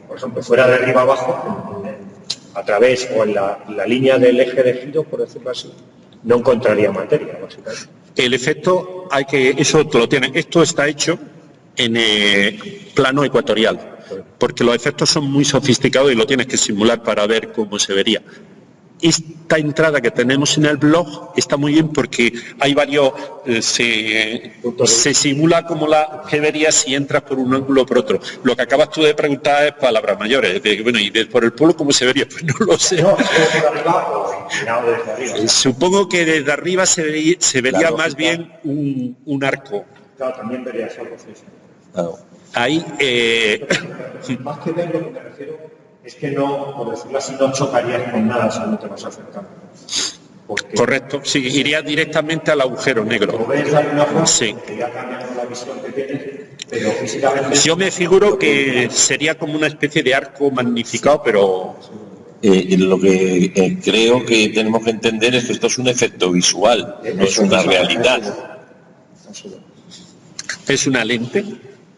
por ejemplo, fuera de arriba abajo, a través o en la línea del eje de giro, por decirlo así, no encontraría materia, básicamente. El efecto, eso lo tienen. Esto está hecho en plano ecuatorial, porque los efectos son muy sofisticados y lo tienes que simular para ver cómo se vería. Esta entrada que tenemos en el blog está muy bien porque hay varios, se simula como la que verías si entras por un ángulo o por otro. Lo que acabas tú de preguntar es palabras mayores. Bueno, ¿y por el polo cómo se vería? Pues no lo sé. No, por arriba o inclinado desde arriba. Supongo que desde arriba se vería más bien un arco. Claro, también verías algo, sí. Claro. Ahí... Más que ver, lo que me refiero es que no, por decirlo así, no chocarías con nada si no te vas acercando. Correcto, sí, iría directamente al agujero negro. Como ves, hay una forma Sí. que ya cambiando la visión que tienes, pero físicamente... Yo me figuro que sería como una especie de arco magnificado, pero... Lo que creo que tenemos que entender es que esto es un efecto visual, no es una realidad. Es una lente.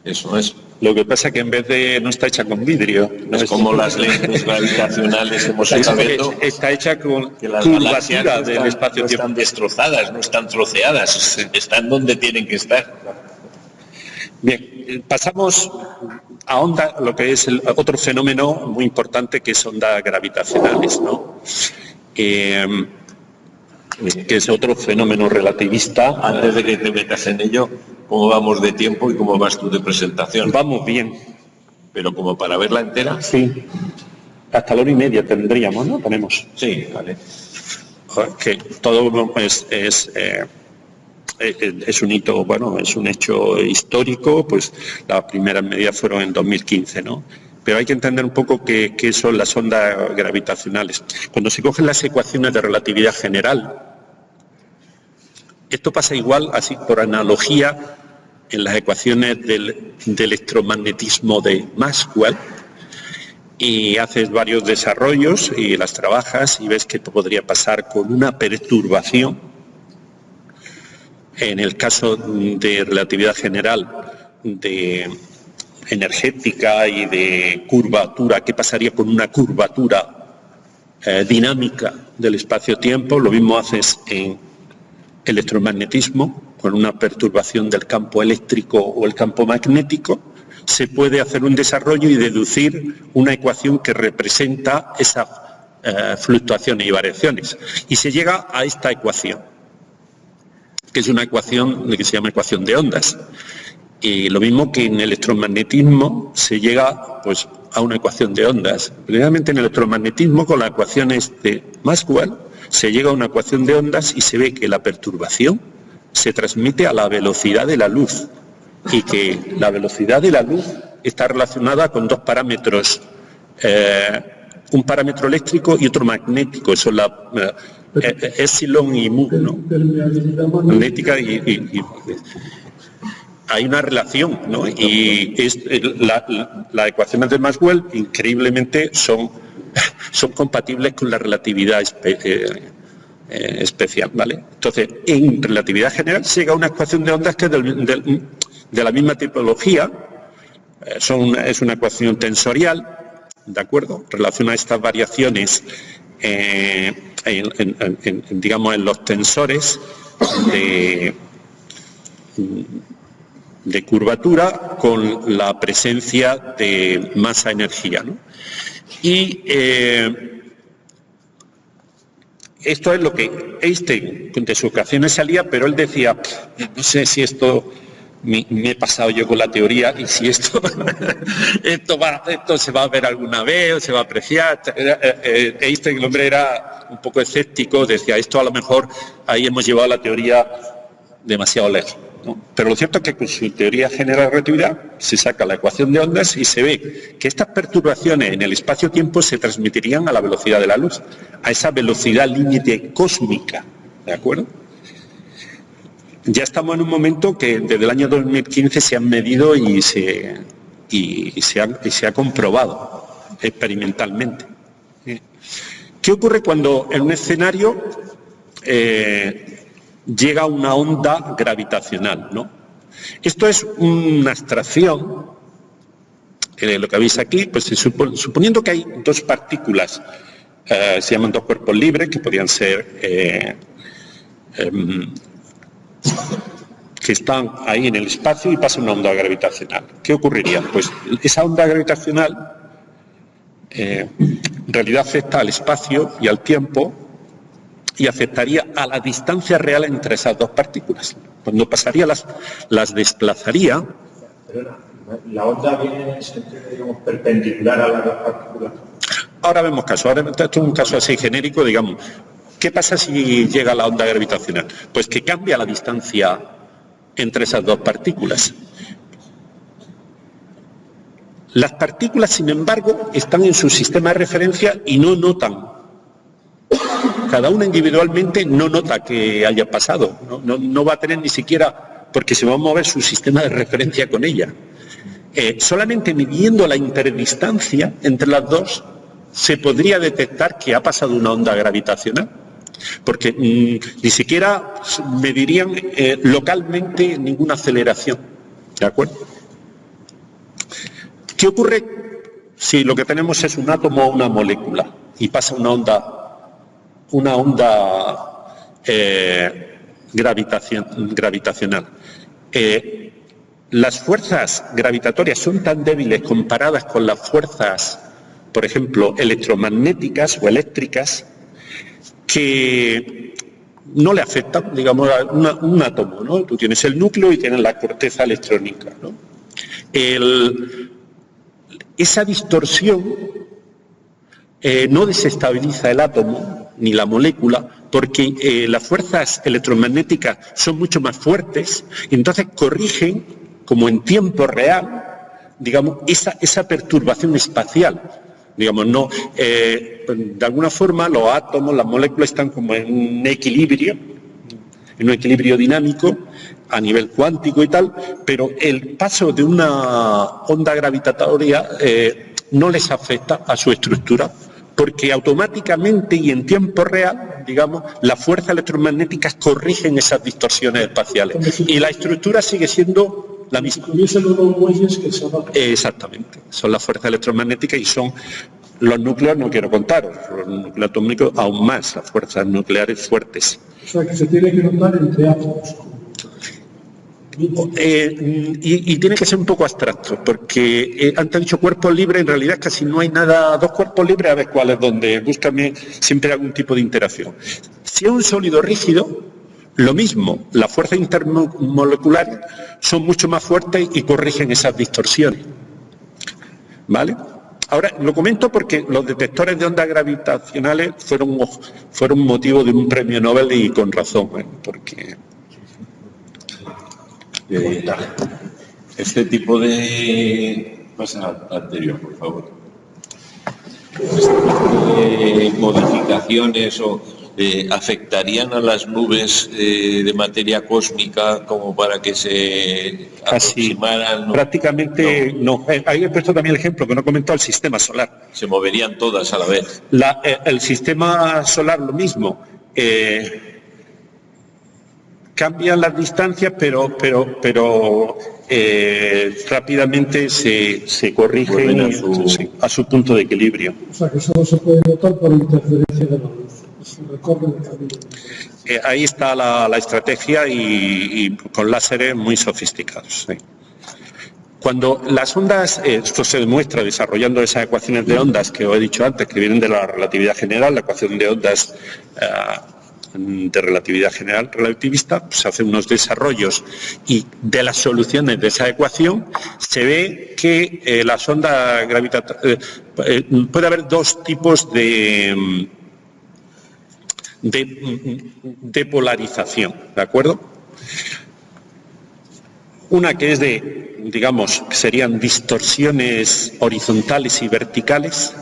Eso es. Lo que pasa es que en vez de... no está hecha con vidrio. No Es como las lentes gravitacionales hemos estado viendo, está hecha con que las curvatura galaxias del no espacio-tiempo. están destrozadas, no están troceadas, están donde tienen que estar. Bien, pasamos a onda, lo que es el otro fenómeno muy importante, que es ondas gravitacionales, ¿no? Que es otro fenómeno relativista. Antes de que te metas en ello, ¿cómo vamos de tiempo y cómo vas tú de presentación? Vamos bien. Pero como para verla entera. Sí. Hasta la 1:30 tendríamos, ¿no? Tenemos. Sí, vale. Que todo es un hito, bueno, es un hecho histórico, pues las primeras medidas fueron en 2015, ¿no? pero hay que entender un poco qué son las ondas gravitacionales. Cuando se cogen las ecuaciones de relatividad general, esto pasa igual, así por analogía, en las ecuaciones de electromagnetismo de Maxwell, y haces varios desarrollos y las trabajas y ves que podría pasar con una perturbación. En el caso de relatividad general, de energética y de curvatura, ¿qué pasaría con una curvatura dinámica del espacio-tiempo? Lo mismo haces en electromagnetismo, con una perturbación del campo eléctrico o el campo magnético. Se puede hacer un desarrollo y deducir una ecuación que representa esas fluctuaciones y variaciones. Y se llega a esta ecuación, que es una ecuación que se llama ecuación de ondas. Y lo mismo que en electromagnetismo se llega pues, a una ecuación de ondas. Precisamente en electromagnetismo, con las ecuaciones de Maxwell, se llega a una ecuación de ondas y se ve que la perturbación se transmite a la velocidad de la luz, y que la velocidad de la luz está relacionada con dos parámetros, un parámetro eléctrico y otro magnético, son la epsilon y mu, ¿no? Magnética y hay una relación, ¿no? Y las ecuaciones de Maxwell increíblemente son compatibles con la relatividad especial, ¿vale? Entonces, en relatividad general se llega a una ecuación de ondas que es de la misma tipología, es una ecuación tensorial, ¿de acuerdo? Relaciona estas variaciones digamos, en los tensores de curvatura con la presencia de masa-energía, ¿no? Y esto es lo que Einstein de sus ecuaciones salía, pero él decía, no sé si esto me he pasado yo con la teoría y si esto se va a ver alguna vez o se va a apreciar. Einstein, el hombre, era un poco escéptico, decía, esto a lo mejor ahí hemos llevado la teoría demasiado lejos, ¿no? Pero lo cierto es que con su teoría general de relatividad se saca la ecuación de ondas y se ve que estas perturbaciones en el espacio-tiempo se transmitirían a la velocidad de la luz, a esa velocidad límite cósmica, ¿de acuerdo? Ya estamos en un momento que desde el año 2015 se han medido y se ha comprobado experimentalmente. ¿Qué ocurre cuando en un escenario llega una onda gravitacional, ¿no? Esto es una abstracción, lo que veis aquí, pues suponiendo que hay dos partículas, se llaman dos cuerpos libres, que podrían ser que están ahí en el espacio y pasa una onda gravitacional. ¿Qué ocurriría? Pues esa onda gravitacional en realidad afecta al espacio y al tiempo y afectaría a la distancia real entre esas dos partículas. Cuando pasaría las desplazaría. Perdona, la onda viene en sentido, digamos, perpendicular a las dos partículas. Ahora vemos caso. Ahora esto es un caso así genérico, digamos. ¿Qué pasa si llega la onda gravitacional? Pues que cambia la distancia entre esas dos partículas. Las partículas, sin embargo, están en su sistema de referencia y no notan. Cada una individualmente no nota que haya pasado. No va a tener ni siquiera, porque se va a mover su sistema de referencia con ella. Solamente midiendo la interdistancia entre las dos se podría detectar que ha pasado una onda gravitacional. Porque ni siquiera medirían localmente ninguna aceleración, ¿de acuerdo? ¿Qué ocurre si lo que tenemos es un átomo o una molécula y pasa una onda gravitacional? Las fuerzas gravitatorias son tan débiles comparadas con las fuerzas, por ejemplo, electromagnéticas o eléctricas, que no le afecta, digamos, a un átomo, ¿no? Tú tienes el núcleo y tienes la corteza electrónica, ¿no? Esa distorsión no desestabiliza el átomo ni la molécula, porque las fuerzas electromagnéticas son mucho más fuertes y entonces corrigen, como en tiempo real, digamos, esa perturbación espacial. Digamos, no, de alguna forma los átomos, las moléculas están como en un equilibrio dinámico a nivel cuántico y tal, pero el paso de una onda gravitatoria no les afecta a su estructura, porque automáticamente y en tiempo real, digamos, las fuerzas electromagnéticas corrigen esas distorsiones espaciales y la estructura sigue siendo la misma. Exactamente, son las fuerzas electromagnéticas y son los núcleos, no quiero contaros, los núcleos atómicos aún más, las fuerzas nucleares fuertes. O sea, que se tiene que notar entre átomos. Y tiene que ser un poco abstracto, porque antes he dicho cuerpos libres, en realidad casi no hay nada, dos cuerpos libres, a ver cuál es donde, búscame siempre algún tipo de interacción. Si es un sólido rígido, lo mismo, las fuerzas intermoleculares son mucho más fuertes y corrigen esas distorsiones. ¿Vale? Ahora, lo comento porque los detectores de ondas gravitacionales fueron motivo de un premio Nobel y con razón, porque... Este tipo de... Pasa al anterior, por favor. Modificaciones afectarían a las nubes de materia cósmica como para que se aproximaran. Prácticamente no. Ahí he puesto también el ejemplo que no comentó, el sistema solar. Se moverían todas a la vez. El sistema solar lo mismo. Cambian las distancias, pero rápidamente se corrigen a su punto de equilibrio. O sea, que solo se puede notar por interferencia de la luz. Se recorre el camino. Ahí está la estrategia y con láseres muy sofisticados. Sí. Cuando las ondas, esto se demuestra desarrollando esas ecuaciones de ondas que os he dicho antes, que vienen de la relatividad general, la ecuación de ondas de relatividad general relativista, pues hace unos desarrollos y de las soluciones de esa ecuación se ve que las ondas gravitatorias, puede haber dos tipos de polarización, ¿de acuerdo? Una que es digamos, que serían distorsiones horizontales y verticales,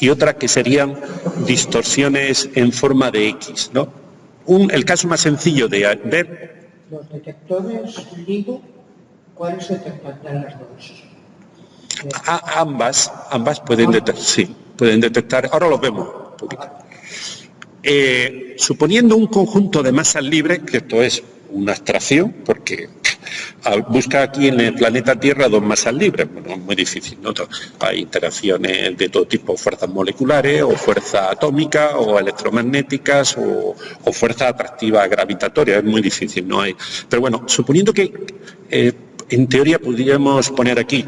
y otra que serían distorsiones en forma de X, ¿no? El caso más sencillo de ver... Los detectores LIGO, ¿cuáles detectarán las dos? Ambas pueden detectar, sí, pueden detectar, ahora lo vemos un poquito. Suponiendo un conjunto de masas libres, que esto es una abstracción, porque busca aquí en el planeta Tierra dos masas libres, bueno, es muy difícil, ¿no? Hay interacciones de todo tipo, fuerzas moleculares, o fuerzas atómicas, o electromagnéticas, o fuerzas atractivas gravitatorias, es muy difícil, no hay. Pero bueno, suponiendo que en teoría pudiéramos poner aquí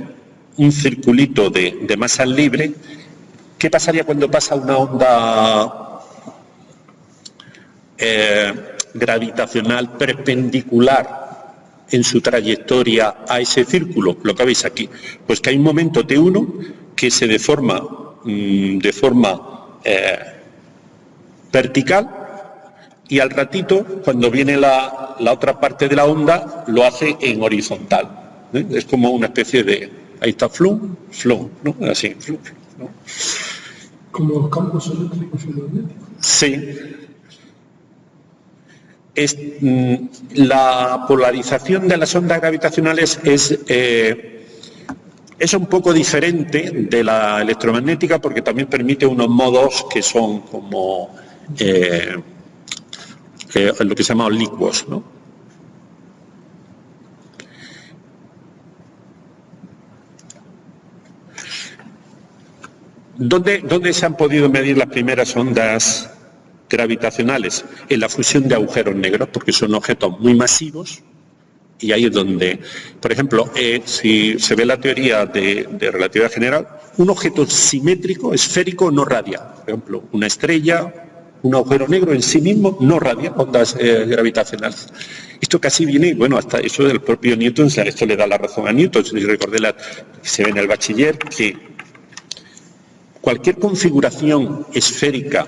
un circulito de masas libres, ¿qué pasaría cuando pasa una onda gravitacional perpendicular en su trayectoria a ese círculo? Lo que veis aquí, pues que hay un momento T1 que se deforma de forma vertical, y al ratito, cuando viene la otra parte de la onda, lo hace en horizontal. Es como una especie de... Ahí está, flum, ¿no? Así, flum, ¿no? Como los campos eléctricos y magnéticos. Sí. La polarización de las ondas gravitacionales es un poco diferente de la electromagnética, porque también permite unos modos que son como lo que se llama oblicuos, ¿no? ¿Dónde se han podido medir las primeras ondas gravitacionales? En la fusión de agujeros negros, porque son objetos muy masivos, y ahí es donde, por ejemplo, si se ve la teoría de relatividad general, un objeto simétrico, esférico, no radia. Por ejemplo, una estrella, un agujero negro en sí mismo no radia ondas gravitacionales. Esto casi viene, bueno, hasta eso del propio Newton, o sea, esto le da la razón a Newton. Si recordé se ve en el bachiller que cualquier configuración esférica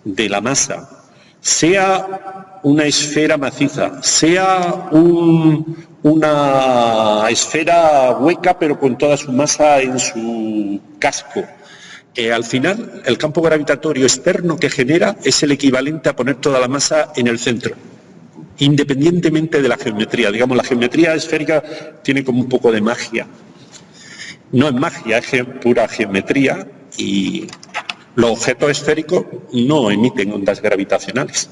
de la masa, sea una esfera maciza, sea un una esfera hueca pero con toda su masa en su casco. Al final, el campo gravitatorio externo que genera es el equivalente a poner toda la masa en el centro, independientemente de la geometría. Digamos, la geometría esférica tiene como un poco de magia. No es magia, es pura geometría, y los objetos esféricos no emiten ondas gravitacionales.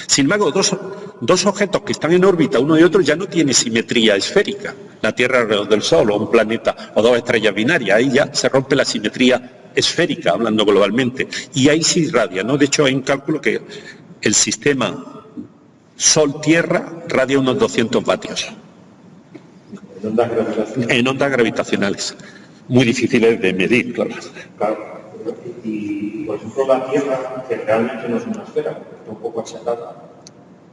Sin embargo, dos objetos que están en órbita uno y otro ya no tienen simetría esférica. La Tierra alrededor del Sol, o un planeta, o dos estrellas binarias. Ahí ya se rompe la simetría esférica, hablando globalmente. Y ahí sí irradia, ¿no? De hecho, hay un cálculo que el sistema Sol-Tierra radia unos 200 vatios. En ondas gravitacionales. Muy difíciles de medir, claro. Claro. Y, por ejemplo, la Tierra, que realmente no es una esfera, porque está un poco achatada,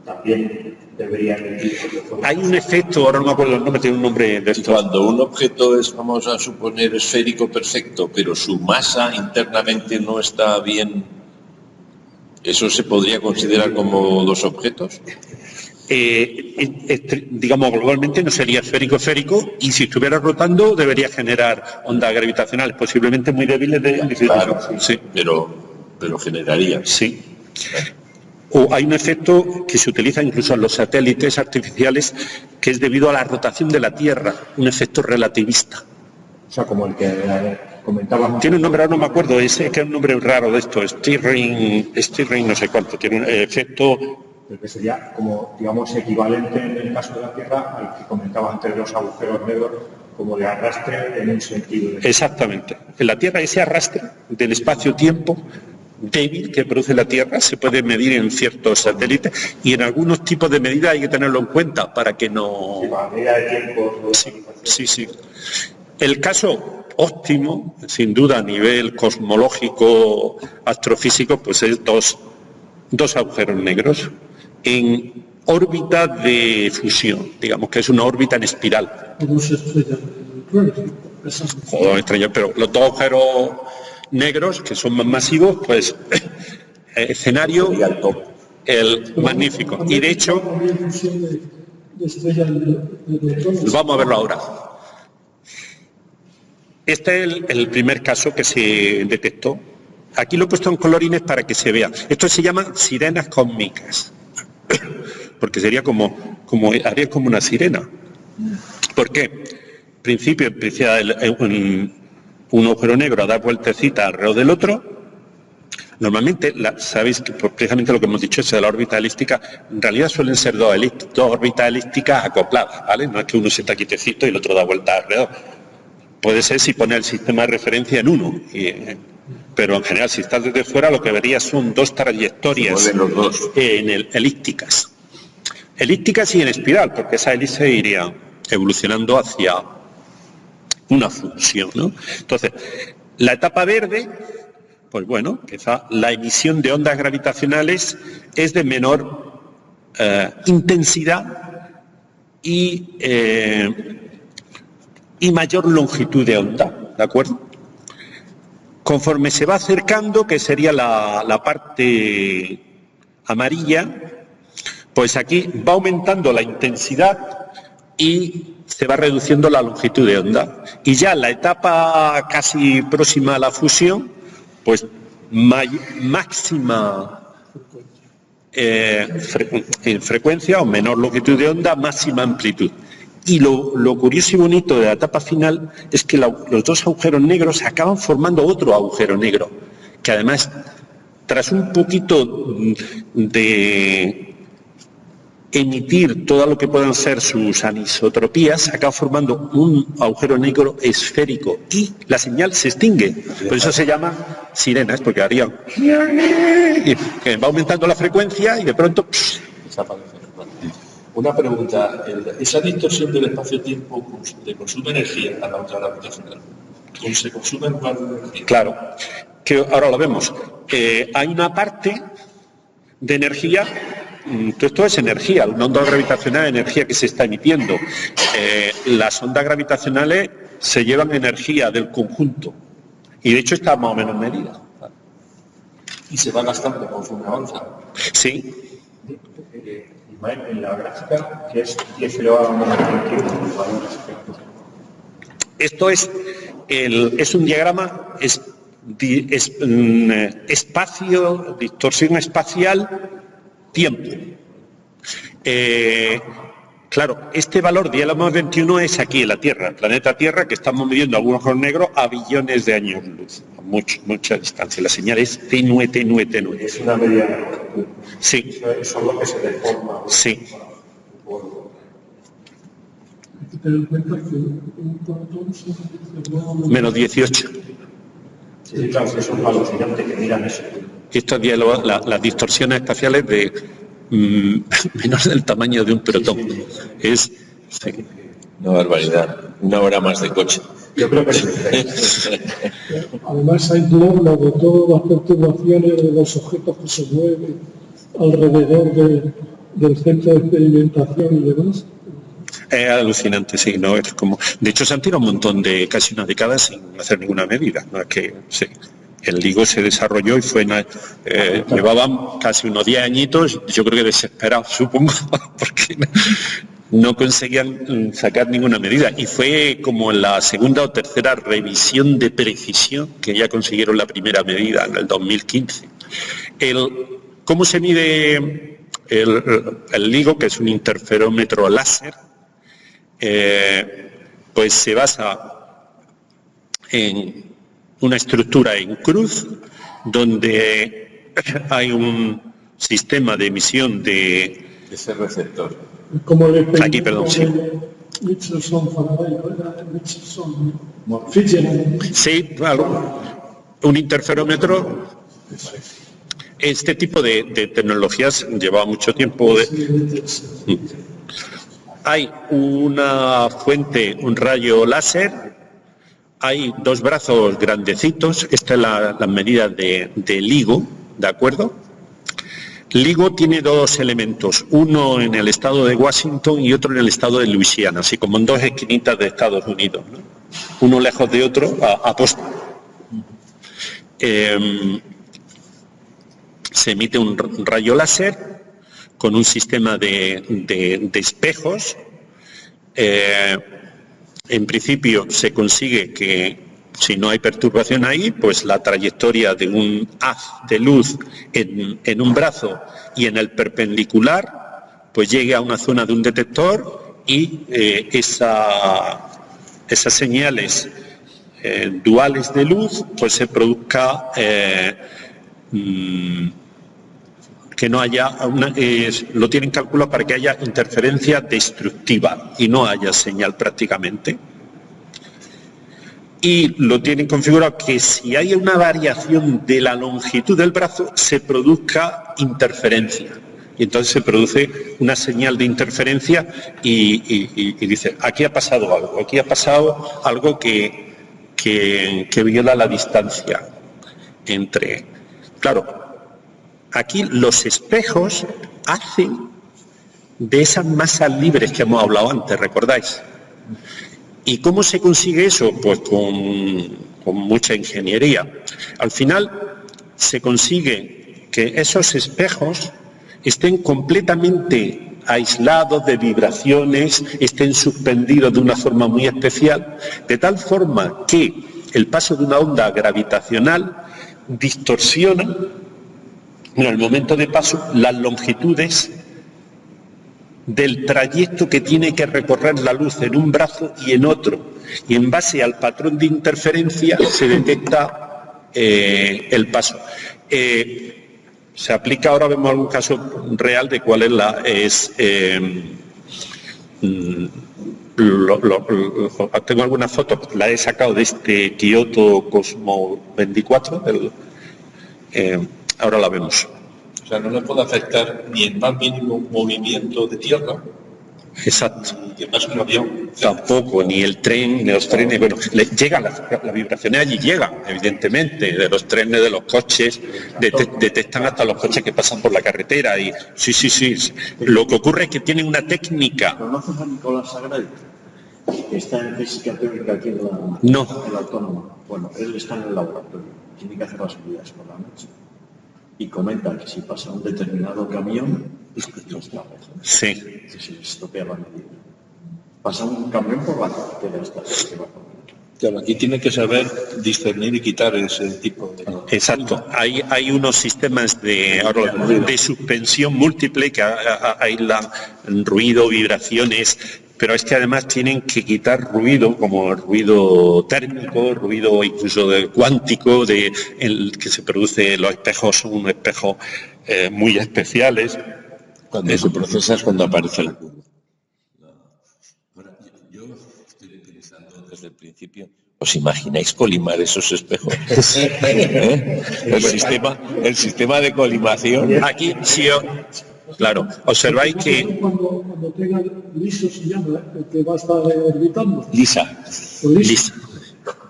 también debería emitir. Hay un efecto, ahora no me acuerdo el nombre, tiene un nombre de esto. Cuando un objeto es, vamos a suponer, esférico perfecto, pero su masa internamente no está bien, ¿eso se podría considerar como dos objetos? Digamos, globalmente no sería esférico, y si estuviera rotando debería generar ondas gravitacionales, posiblemente muy débiles de Claro, sí. Pero generaría. Sí. O hay un efecto que se utiliza incluso en los satélites artificiales, que es debido a la rotación de la Tierra, un efecto relativista. O sea, como el que comentábamos. Tiene un nombre, ahora no me acuerdo, ese que es un nombre raro de esto, Stirring no sé cuánto, tiene un efecto. El que sería como, digamos, equivalente en el caso de la Tierra al que comentaba antes de los agujeros negros, como de arrastre en un sentido. Exactamente. En la Tierra ese arrastre del espacio-tiempo débil que produce la Tierra se puede medir en ciertos satélites, y en algunos tipos de medidas hay que tenerlo en cuenta para que no... Sí, para medida de tiempo. Sí. El caso óptimo, sin duda a nivel cosmológico, astrofísico, pues es dos agujeros negros en órbita de fusión, digamos que es una órbita en espiral. O dos estrellas neutrones. O dos estrellas, pero los dos agujeros negros, que son más masivos, pues escenario el magnífico. Y de hecho, vamos a verlo ahora. Este es el primer caso que se detectó. Aquí lo he puesto en colorines para que se vea. Esto se llama sirenas cósmicas, porque sería haría como una sirena. ¿Por qué? En principio empieza un agujero negro a dar vueltecita alrededor del otro. Normalmente, sabéis que precisamente lo que hemos dicho es de la órbita elíptica, en realidad suelen ser dos órbitas elípticas acopladas, ¿vale? No es que uno se está quietecito y el otro da vuelta alrededor. Puede ser si pone el sistema de referencia en uno, pero en general, si estás desde fuera, lo que verías son dos trayectorias elípticas. Elípticas y en espiral, porque esa hélice iría evolucionando hacia una función, ¿no? Entonces, la etapa verde, pues bueno, quizá la emisión de ondas gravitacionales es de menor intensidad y mayor longitud de onda, ¿de acuerdo? Conforme se va acercando, que sería la parte amarilla, pues aquí va aumentando la intensidad y se va reduciendo la longitud de onda. Y ya en la etapa casi próxima a la fusión, pues máxima frecuencia o menor longitud de onda, máxima amplitud. Y lo curioso y bonito de la etapa final es que los dos agujeros negros acaban formando otro agujero negro, que además, tras un poquito de emitir todo lo que puedan ser sus anisotropías, acaba formando un agujero negro esférico y la señal se extingue. Por eso se llama sirenas, porque harían... que va aumentando la frecuencia y de pronto... desaparece. Una pregunta, ¿esa distorsión del espacio-tiempo consume energía a la otra gravitacional? ¿Se consume en lugar de energía? Claro, que ahora lo vemos. Hay una parte de energía, esto es energía, una onda gravitacional es energía que se está emitiendo. Las ondas gravitacionales se llevan energía del conjunto y de hecho está más o menos medida. Y se va gastando conforme avanza. Sí. En la gráfica, que es 10 elevado a menos 21, esto es un diagrama, espacio, distorsión espacial, tiempo. Claro, este valor 10 a la menos 21 es aquí en la Tierra, el planeta Tierra, que estamos midiendo algún agujero negro a billones de años luz, a mucha distancia. La señal es tenue. Es una medida de longitud. Sí. Eso es lo que se deforma. Sí. Hay que tener en cuenta que un protón son Menos 18. Sí, claro, que es un alucinante que miran eso. Esto es las distorsiones espaciales de menos del tamaño de un protón. Es Una barbaridad. Una hora más de coche. Yo creo que sí. Además hay normas de todas las perturbaciones de los objetos que se mueven alrededor del centro de experimentación y demás. Es alucinante, sí, ¿no? Es como... De hecho, se han tirado un montón de, casi una década sin hacer ninguna medida, ¿no? Es que, sí. El LIGO se desarrolló y llevaban casi unos 10 añitos, yo creo que desesperados, supongo, porque no conseguían sacar ninguna medida. Y fue como en la segunda o tercera revisión de precisión que ya consiguieron la primera medida en el 2015. ¿Cómo se mide el LIGO, que es un interferómetro láser? Pues se basa en una estructura en cruz donde hay un sistema de emisión de... Ese receptor. Como le Aquí, perdón, sí. Michelson, Faraday, Michelson, Fitzgerald. Sí, claro. Un interferómetro. Este tipo de tecnologías lleva mucho tiempo. Hay una fuente, un rayo láser. Hay dos brazos grandecitos, esta es la medida de LIGO, ¿de acuerdo? LIGO tiene dos elementos, uno en el estado de Washington y otro en el estado de Luisiana, así como en dos esquinitas de Estados Unidos, ¿no? Uno lejos de otro, a posta. Se emite un rayo láser con un sistema de espejos. En principio se consigue que, si no hay perturbación ahí, pues la trayectoria de un haz de luz en un brazo y en el perpendicular, pues llegue a una zona de un detector y esas señales duales de luz, pues se produzca que no haya lo tienen calculado para que haya interferencia destructiva y no haya señal prácticamente. Y lo tienen configurado que si hay una variación de la longitud del brazo se produzca interferencia. Y entonces se produce una señal de interferencia y dice, aquí ha pasado algo que viola la distancia entre... Claro, aquí los espejos hacen de esas masas libres que hemos hablado antes, ¿recordáis? ¿Y cómo se consigue eso? Pues con mucha ingeniería. Al final se consigue que esos espejos estén completamente aislados de vibraciones, estén suspendidos de una forma muy especial, de tal forma que el paso de una onda gravitacional distorsiona en el momento de paso las longitudes del trayecto que tiene que recorrer la luz en un brazo y en otro. Y en base al patrón de interferencia se detecta el paso. Se aplica, ahora vemos algún caso real de cuál es tengo algunas fotos, la he sacado de este Kyoto Cosmo 24, ahora la vemos. O sea, no le puede afectar ni el más mínimo movimiento de tierra. Exacto. Ni que pase un avión. Tampoco, ni el tren, ni los trenes. Bueno, llegan las vibraciones allí, llegan, evidentemente, de los trenes, de los coches, detectan hasta los coches que pasan por la carretera. Y sí. Lo que ocurre es que tienen una técnica. ¿Conoces a Nicolás Sagredo? Que está en física teórica aquí en No. la Autónoma. Bueno, él está en el laboratorio, tiene que hacer las medidas por la noche. Y comenta que si pasa un determinado camión, Sí. Sí, estropea la medida. Pasa un camión por la carretera esta que va por... Claro, aquí tiene que saber discernir y quitar ese tipo de... Exacto. Hay unos sistemas de suspensión múltiple que aíslan ruido, vibraciones, pero es que además tienen que quitar ruido, como el ruido térmico, ruido incluso cuántico, el que se produce. Los espejos son unos espejos muy especiales. Cuando se procesa es cuando aparece la curva. Yo estoy utilizando desde el principio. ¿Os imagináis colimar esos espejos? El sistema de colimación. Aquí, sí, claro, observáis que... Cuando tenga liso se llama, el que va a estar orbitando. Lisa. Lisa.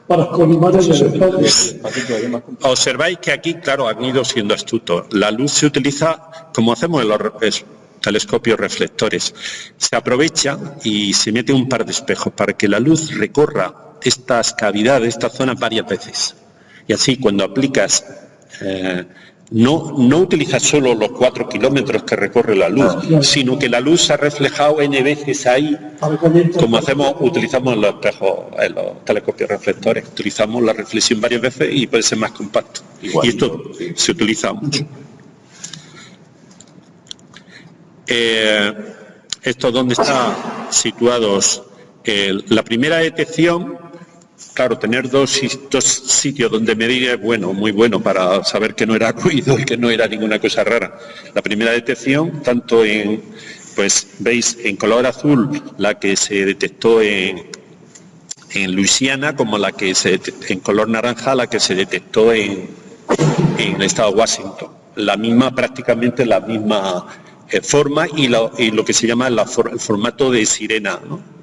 Para colimar el espacio. Observáis que aquí, claro, han ido siendo astutos. La luz se utiliza como hacemos en los telescopios reflectores. Se aprovecha y se mete un par de espejos para que la luz recorra estas cavidades, estas zonas varias veces. Y así cuando aplicas, no utilizas solo los 4 kilómetros que recorre la luz, sino que la luz se ha reflejado N veces ahí, como utilizamos en los espejos, en los telescopios reflectores. Utilizamos la reflexión varias veces y puede ser más compacto. Y esto se utiliza mucho. Esto donde están situados. La primera detección, claro, tener dos sitios donde medir es bueno, muy bueno para saber que no era ruido y que no era ninguna cosa rara. La primera detección, tanto veis en color azul la que se detectó en Luisiana, como la que en color naranja la que se detectó en el estado de Washington. Prácticamente la misma forma y lo que se llama el formato de sirena, ¿no?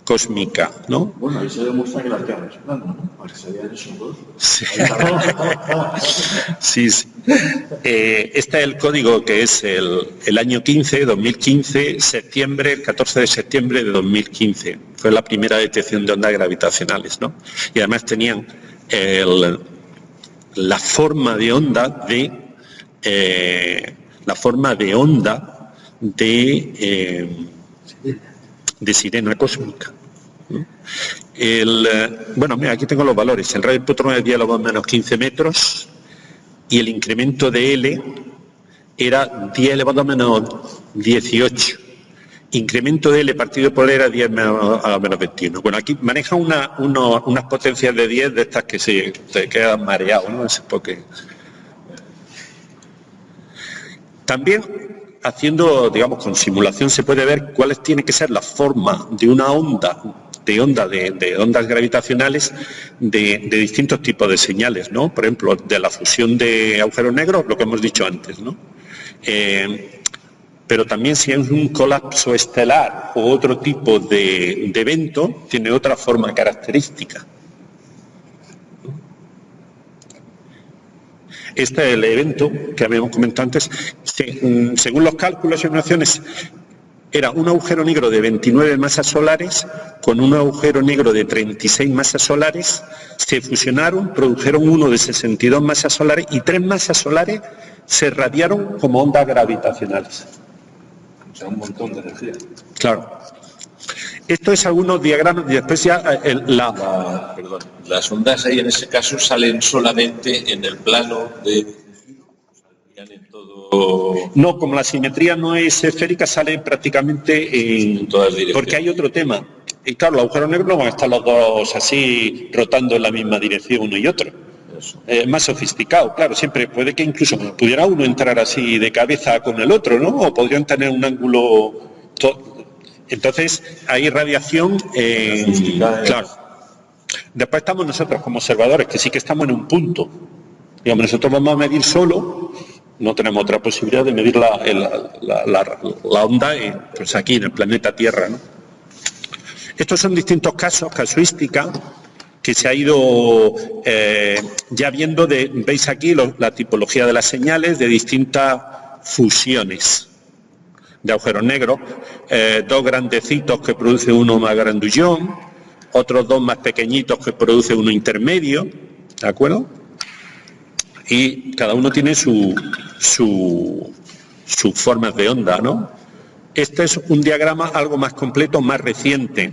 Cósmica, ¿no? Bueno, ahí se demuestra que la Tierra es plana, ¿no? Para que se vean esos dos. Sí. Sí. Este es el código que es el año 2015, el 14 de septiembre de 2015. Fue la primera detección de ondas gravitacionales, ¿no? Y además tenían la forma de onda de sirena cósmica, ¿no? Bueno, mira, aquí tengo los valores. El radio del protón es 10 elevado a menos 15 metros y el incremento de L era 10 elevado a menos 18. Incremento de L partido por L era 10 a menos 21. Bueno, aquí maneja unas potencias de 10 de estas que se quedan mareados, ¿no? Es porque... También haciendo, digamos, con simulación se puede ver cuáles tiene que ser la forma de una onda, de ondas gravitacionales de distintos tipos de señales, ¿no? Por ejemplo, de la fusión de agujeros negros, lo que hemos dicho antes, ¿no? Pero también si es un colapso estelar o otro tipo de evento, tiene otra forma característica. Este es el evento que habíamos comentado antes. Según los cálculos y simulaciones, era un agujero negro de 29 masas solares con un agujero negro de 36 masas solares. Se fusionaron, produjeron uno de 62 masas solares y 3 masas solares se radiaron como ondas gravitacionales. O sea, un montón de energía. Claro. Esto es algunos diagramas y después ya Perdón. Las ondas ahí en ese caso salen solamente en el plano de... en todo... No, como la simetría no es esférica, sale prácticamente en todas direcciones. Porque hay otro tema. Y claro, los agujeros negros no van a estar los dos así rotando en la misma dirección uno y otro. Más sofisticado, claro, siempre puede que incluso pudiera uno entrar así de cabeza con el otro, ¿no? O podrían tener un ángulo... Entonces, hay radiación, claro. Después estamos nosotros como observadores, que sí que estamos en un punto. Digamos, nosotros vamos a medir solo, no tenemos otra posibilidad de medir la onda pues aquí, en el planeta Tierra, ¿no? Estos son distintos casos, casuística, que se ha ido ya viendo, veis aquí la tipología de las señales de distintas fusiones de agujeros negros, dos grandecitos que produce uno más grandullón, otros dos más pequeñitos que produce uno intermedio, ¿de acuerdo? Y cada uno tiene su sus formas de onda, ¿no? Este es un diagrama algo más completo, más reciente.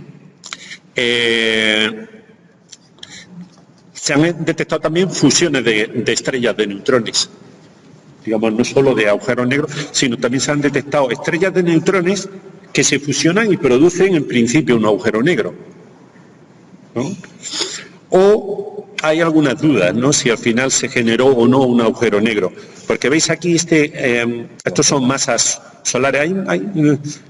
Se han detectado también fusiones de estrellas de neutrones, digamos, no solo de agujeros negros, sino también se han detectado estrellas de neutrones que se fusionan y producen en principio un agujero negro, ¿no? O hay algunas dudas, ¿no?, si al final se generó o no un agujero negro, porque veis aquí estos son masas solares.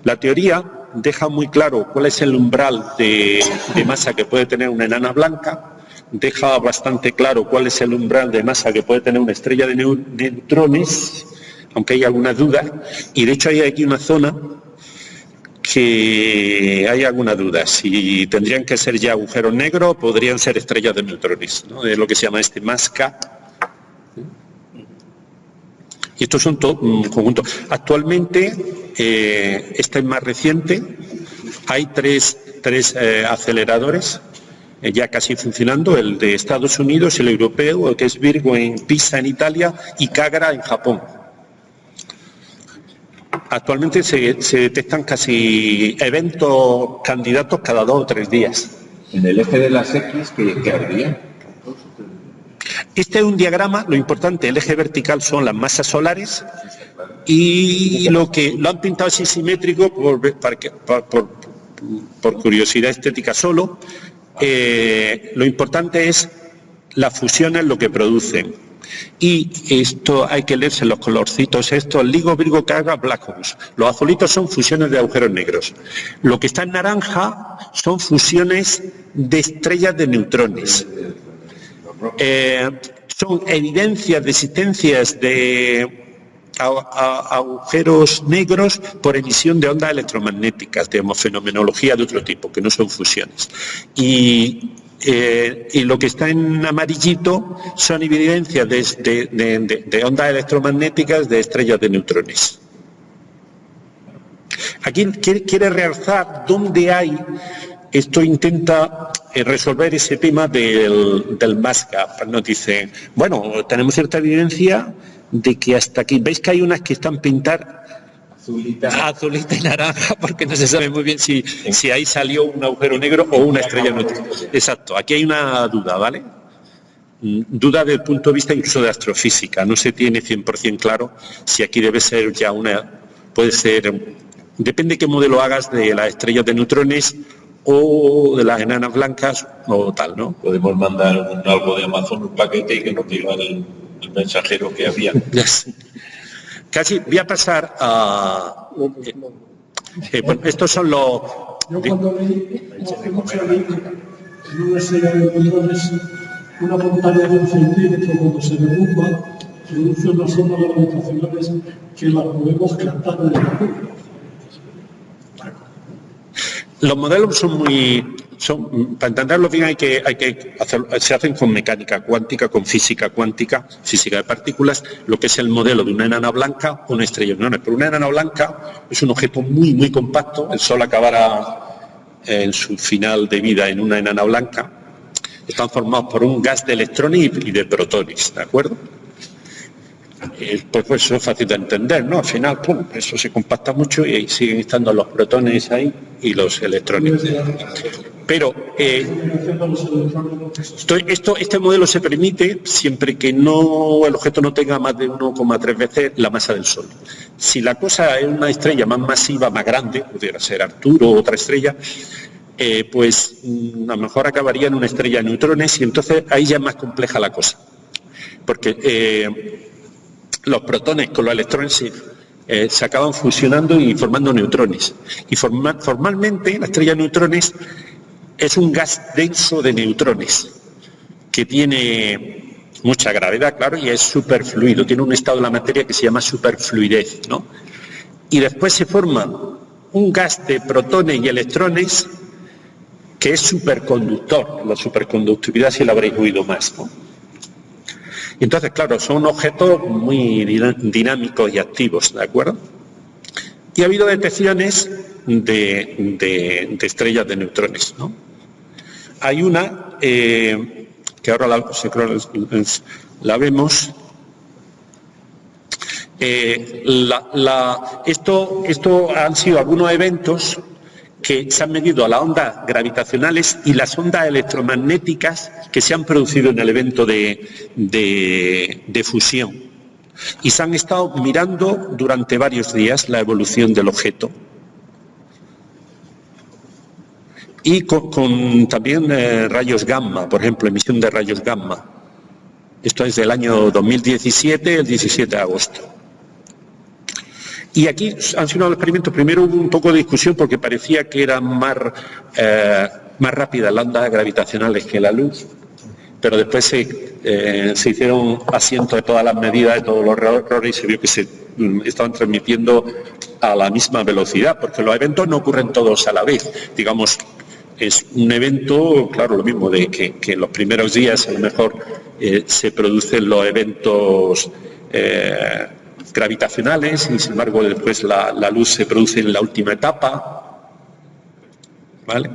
La teoría deja muy claro cuál es el umbral de masa que puede tener una enana blanca, deja bastante claro cuál es el umbral de masa que puede tener una estrella de neutrones, aunque hay algunas dudas, y de hecho hay aquí una zona que hay alguna duda, si tendrían que ser ya agujeros negros, podrían ser estrellas de neutrones, ¿no?, es lo que se llama MASCA. Y estos son todos conjuntos. Actualmente, este es más reciente, hay tres aceleradores ya casi funcionando, el de Estados Unidos, el europeo, el que es Virgo en Pisa en Italia y Kagra en Japón. Actualmente se detectan casi eventos candidatos cada 2 o 3 días. En el eje de las X, ¿qué habría? Este es un diagrama, lo importante, el eje vertical son las masas solares y lo han pintado así simétrico por curiosidad estética solo. Lo importante es las fusiones, lo que producen. Y esto hay que leerse los colorcitos estos, LIGO, Virgo, Kagra, Black Holes. Los azulitos son fusiones de agujeros negros. Lo que está en naranja son fusiones de estrellas de neutrones. Son evidencias de existencias de agujeros negros por emisión de ondas electromagnéticas, digamos, fenomenología de otro tipo, que no son fusiones. Y lo que está en amarillito son evidencias de ondas electromagnéticas de estrellas de neutrones. Aquí quiere realzar dónde hay. Esto intenta resolver ese tema del MASCA. Nos dice, bueno, tenemos cierta evidencia de que hasta aquí, veis que hay unas que están pintadas azulita y naranja, porque no se sabe muy bien si ahí salió un agujero negro o una estrella neutrina. Exacto, aquí hay una duda, ¿vale? Duda desde el punto de vista incluso de astrofísica. No se tiene 100% claro si aquí debe ser ya puede ser, depende qué modelo hagas de las estrellas de neutrones o de las enanas blancas o tal, ¿no? Podemos mandar algo de Amazon, un paquete, y que nos diga el mensajero que había. Casi voy a pasar a... bueno, estos son los... Yo cuando leí, hace mucho leí en una serie de neutrones, una montaña de 1 centímetro, cuando se derrumba, produce unas ondas gravitacionales que las podemos captar en la Tierra. Los modelos para entenderlos bien se hacen con mecánica cuántica, con física cuántica, física de partículas, lo que es el modelo de una enana blanca o una estrella de neutrones. Pero una enana blanca es un objeto muy, muy compacto. El Sol acabará en su final de vida en una enana blanca. Están formados por un gas de electrones y de protones, ¿de acuerdo? Pues eso es fácil de entender, ¿no? Al final, pum, eso se compacta mucho y ahí siguen estando los protones ahí y los electrones. Pero este modelo se permite siempre que el objeto no tenga más de 1,3 veces la masa del Sol. Si la cosa es una estrella más masiva, más grande, pudiera ser Arturo o otra estrella, pues a lo mejor acabaría en una estrella de neutrones y entonces ahí ya es más compleja la cosa. Porque los protones con los electrones se acaban fusionando y formando neutrones. Y formalmente la estrella de neutrones es un gas denso de neutrones que tiene mucha gravedad, claro, y es superfluido. Tiene un estado de la materia que se llama superfluidez, ¿no? Y después se forma un gas de protones y electrones que es superconductor. La superconductividad sí la habréis oído más, ¿no? Y entonces, claro, son objetos muy dinámicos y activos, ¿de acuerdo? Y ha habido detecciones de estrellas de neutrones, ¿no? Hay una que ahora la vemos, Esto han sido algunos eventos que se han medido a las ondas gravitacionales y las ondas electromagnéticas que se han producido en el evento de fusión. Y se han estado mirando durante varios días la evolución del objeto. Y con también rayos gamma, por ejemplo, emisión de rayos gamma. Esto es del año 2017, el 17 de agosto. Y aquí han sido los experimentos. Primero hubo un poco de discusión porque parecía que eran más rápidas las ondas gravitacionales que la luz, pero después se hicieron asientos de todas las medidas, de todos los errores, y se vio que se estaban transmitiendo a la misma velocidad, porque los eventos no ocurren todos a la vez. Digamos, es un evento, claro, lo mismo de que en los primeros días a lo mejor se producen los eventos gravitacionales y sin embargo después la luz se produce en la última etapa, ¿vale?